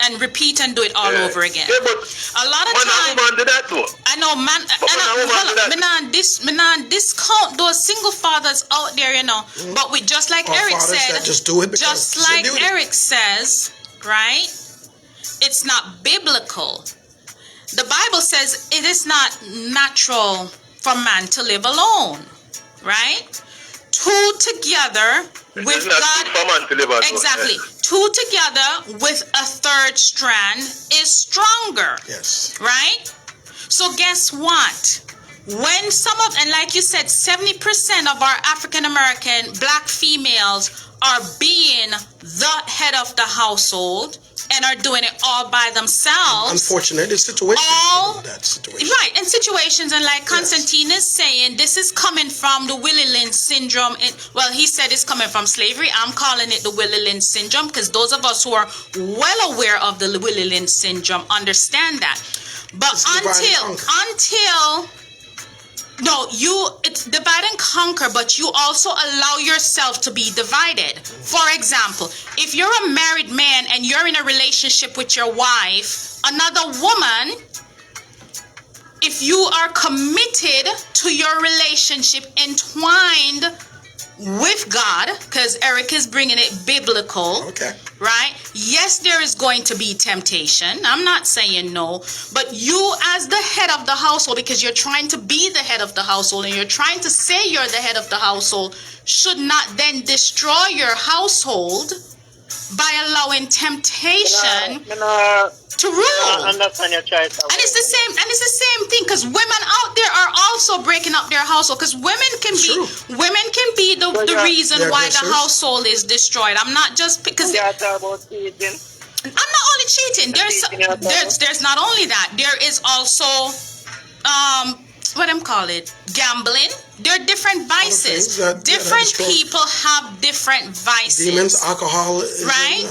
And repeat and do it all over again. Yeah, but a lot of times, I know, man. Me not discount those single fathers out there, you know. But we just like Eric said, just do it. Just like Eric says, right? It's not biblical. The Bible says it is not natural for man to live alone, right? Two together with God. Exactly. Two together with a third strand is stronger. Yes. Right? So guess what? When and like you said, 70% of our African American black females are being the head of the household and are doing it all by themselves. Unfortunate situation. Right, in situations, and like Constantine is saying, this is coming from the Willie Lynch syndrome. Well, he said it's coming from slavery. I'm calling it the Willie Lynch syndrome because those of us who are well aware of the Willie Lynch syndrome understand that. But it's divide and conquer, but you also allow yourself to be divided. For example, if you're a married man and you're in a relationship with your wife, another woman, if you are committed to your relationship, entwined with God, because Eric is bringing it biblical, right? Yes, there is going to be temptation. I'm not saying no, but you as the head of the household, because you're trying to be the head of the household and you're trying to say you're the head of the household, should not then destroy your household by allowing temptation to rule. And it's the same thing, because women out there are also breaking up their household, because women can be the reason why the household is destroyed. I'm not just because I'm not only cheating. There's not only that. There is also gambling. There are different vices. Different people have different vices. Demons, alcohol, right?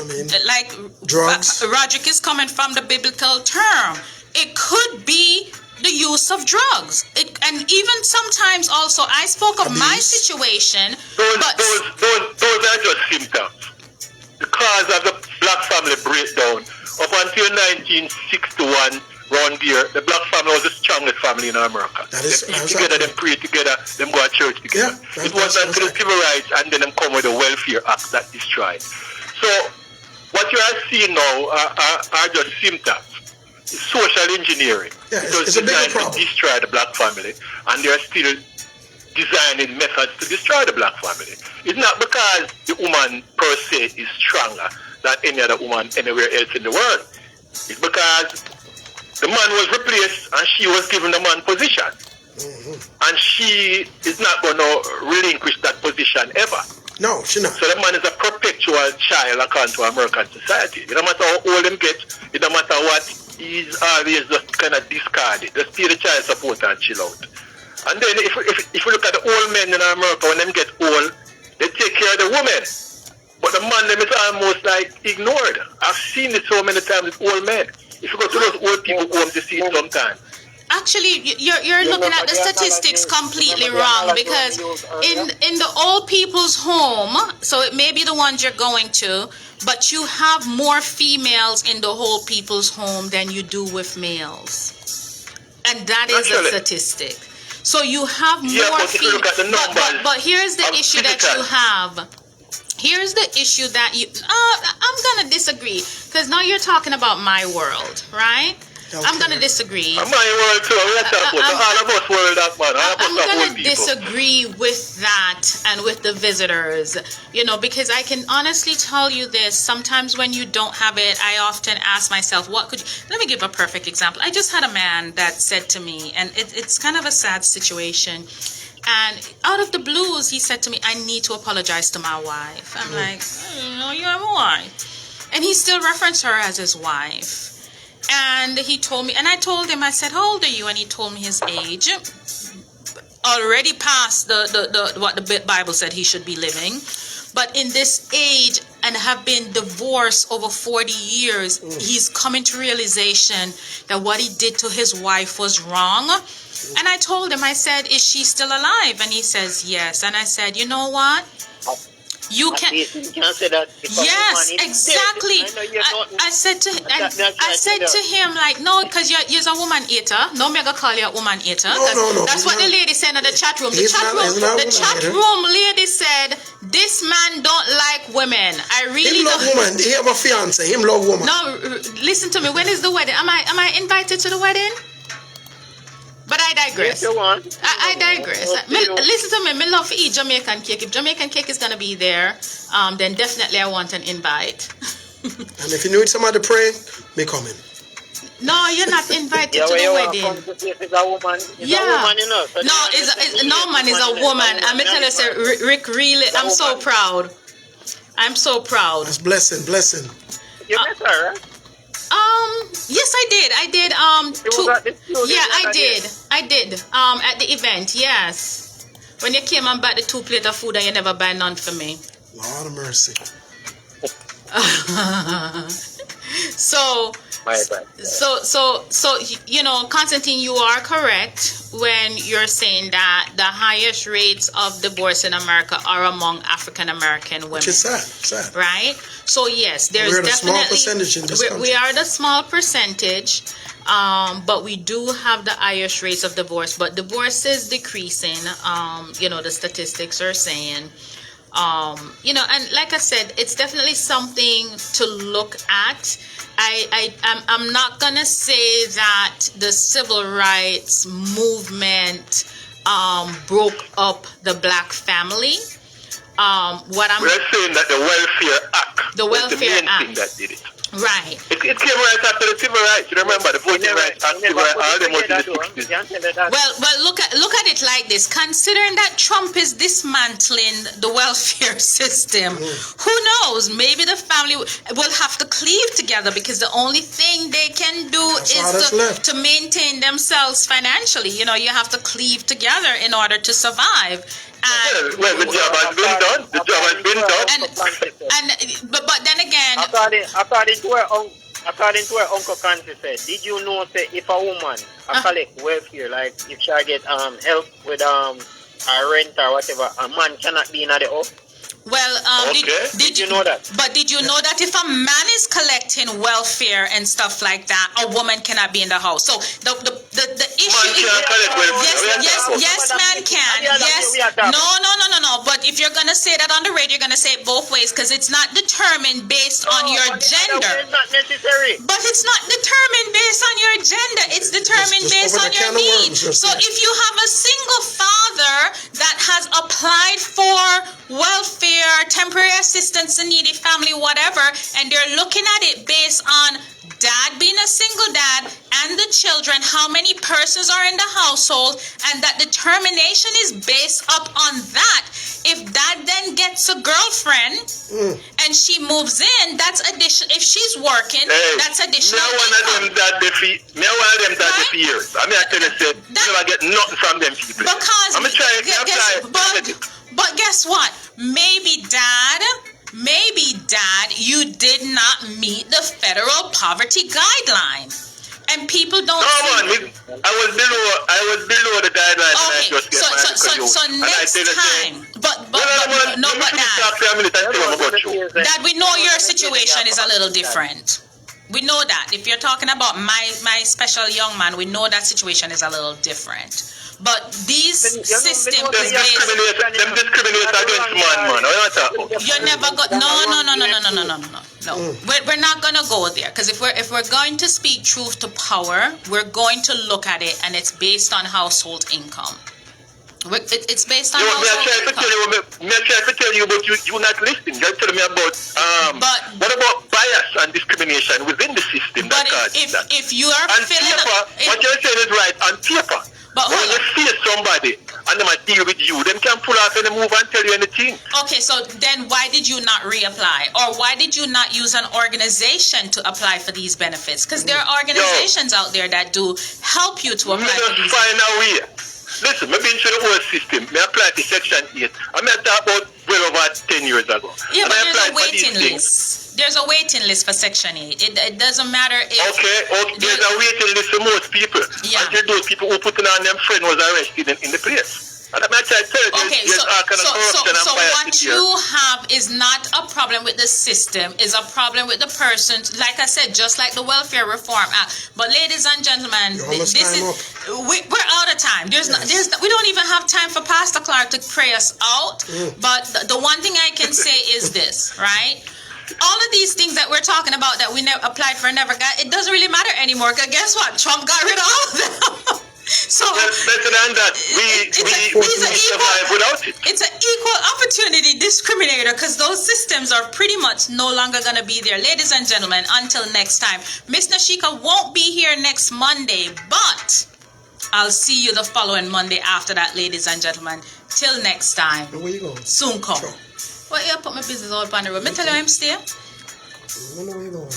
Like drugs. Roderick is coming from the biblical term. It could be the use of drugs. And even sometimes also, I spoke of my situation. Those are just symptoms. The cause of the black family breakdown up until 1961. Round here, the black family was the strongest family in America. They eat together, they pray together, them go to church together. It wasn't until the civil rights and then them come with the Welfare Act that destroyed. So what you are seeing now are just symptoms. It's social engineering. It was designed to destroy the black family, and they are still designing methods to destroy the black family. It's not because the woman per se is stronger than any other woman anywhere else in the world. It's because the man was replaced and she was given the man position. And she is not going to relinquish that position ever. No, she not. So the man is a perpetual child according to American society. It don't matter how old him get, it don't matter what, he's always just kind of discarded. Just pay the child support and chill out. And then if you look at the old men in America, when them get old, they take care of the women. But But the man them is almost like ignored. I've seen it so many times with old men. If you go to those old people home to see it sometimes. Actually, you're looking at the statistics completely wrong, because in the old people's home, so it may be the ones you're going to, but you have more females in the old people's home than you do with males, and that is a statistic. So you have more females. But here's the issue that you have. Here's the issue that you. I'm gonna disagree, because now you're talking about my world, right? Okay. I'm gonna disagree. My world too. All of us world that man. I'm gonna disagree with that and with the visitors, because I can honestly tell you this. Sometimes when you don't have it, I often ask myself, what could you... Let me give a perfect example. I just had a man that said to me, and it's kind of a sad situation, and out of the blues, he said to me, I need to apologize to my wife. I'm like, you have a wife. And he still referenced her as his wife. And he told me, and I told him, I said, how old are you? And he told me his age, already past what the Bible said he should be living. But in this age, and have been divorced over 40 years, he's coming to realization that what he did to his wife was wrong. And I told him, I said, is she still alive? And he says, yes. And I said, you know what? You can say that. Yes, exactly. I said to him, like, no, because you're a woman eater. No, I'm gonna call you a woman eater. No. That's what the lady said in the chat room. The chat room lady said, this man don't like women. I really don't. Him love woman. He have a fiance. Him love woman. No, listen to me. When is the wedding? Am I invited to the wedding? But I digress. I digress. Listen to me. Me love to eat Jamaican cake. If Jamaican cake is gonna be there, then definitely I want an invite. And if you need somebody to pray, me coming. No, you're not invited to the wedding. No man is a woman. I'm gonna tell you, say, Rick, really, I'm so proud. I'm so proud. That's blessing. You met her, right? Yes, I did. I did. I did. At the event, yes. When you came and bought the 2 plates of food and you never buy none for me. Lord of mercy. So, Constantine, you are correct when you're saying that the highest rates of divorce in America are among African American women. Which is sad. Right? So yes, there's we're definitely a small percentage in this country. We are the small percentage, but we do have the highest rates of divorce. But divorce is decreasing. The statistics are saying. And like I said, it's definitely something to look at. I'm not gonna say that the civil rights movement broke up the black family. We're saying that the Welfare Act was the main thing that did it. Right. It came right after the civil rights. You remember the Voting Rights Act, civil rights, all them was in the 60s. Well, look at it like this. Considering that Trump is dismantling the welfare system, who knows? Maybe the family will have to cleave together, because the only thing they can do is to maintain themselves financially. You have to cleave together in order to survive. And well, the job has been done. But then again, according to what Uncle Kansi said, did you know that if a woman collect welfare, like if she get help with a rent or whatever, a man cannot be in the house? Well, did you know that? But did you know that if a man is collecting welfare and stuff like that, a woman cannot be in the house? So the issue is yes, man can. Yes, no. But if you're gonna say that on the radio, you're gonna say it both ways, because it's not determined based on your gender. It's not necessary. But it's not determined based on your gender. It's determined based on your needs. So if you have a single father that has applied for welfare, temporary assistance to needy family, whatever, and they're looking at it based on dad being a single dad and the children, how many persons are in the household, and that determination is based up on that. If dad then gets a girlfriend and she moves in, that's addition. If she's working, that's additional income. Me one of them that for years. I tell you, never get nothing from them people. Because but guess what? Maybe dad maybe, Dad, you did not meet the federal poverty guideline. And people don't. No, man, I was below the guideline. Okay, so next time, but Dad, we know your situation is a little different. We know that. If you're talking about my special young man, we know that situation is a little different. But these systems is based. Them discriminate against man. You're never go. No. We're not gonna go there, because if we're going to speak truth to power, we're going to look at it, and it's based on household income. It's based on household income. I try to tell you, but you're not listening. You're telling me about what about bias and discrimination within the system? But if you are on paper, what you're saying is right on paper. But when you see somebody and they might deal with you, them can pull out any move and tell you anything. Okay, so then why did you not reapply? Or why did you not use an organization to apply for these benefits? Because there are organizations out there that do help you to apply for these. Find a way. Listen, I've been through the whole system. I applied to Section 8. I talk about well over 10 years ago. Yeah, but there's a waiting list. There's a waiting list for Section 8. It doesn't matter if... Okay, there's a waiting list for most people. Yeah. Until those people who put on them friend was arrested in the place. And I'm trying to tell you, okay, so what you have is not a problem with the system, is a problem with the person. Like I said, just like the Welfare Reform Act. But ladies and gentlemen, we're out of time. We don't even have time for Pastor Clark to pray us out. But the one thing I can say is this, right? All of these things that we're talking about that we never applied for, never got, it doesn't really matter anymore. Because guess what? Trump got rid of all of them. So better than that, we survive without it. It's an equal opportunity discriminator, because those systems are pretty much no longer going to be there. Ladies and gentlemen, until next time, Miss Nashika won't be here next Monday, but I'll see you the following Monday after that, ladies and gentlemen. Till next time. Where you going? Soon come. Well, yeah, put my business all on the road. Me tell you I'm staying. I don't know where you going.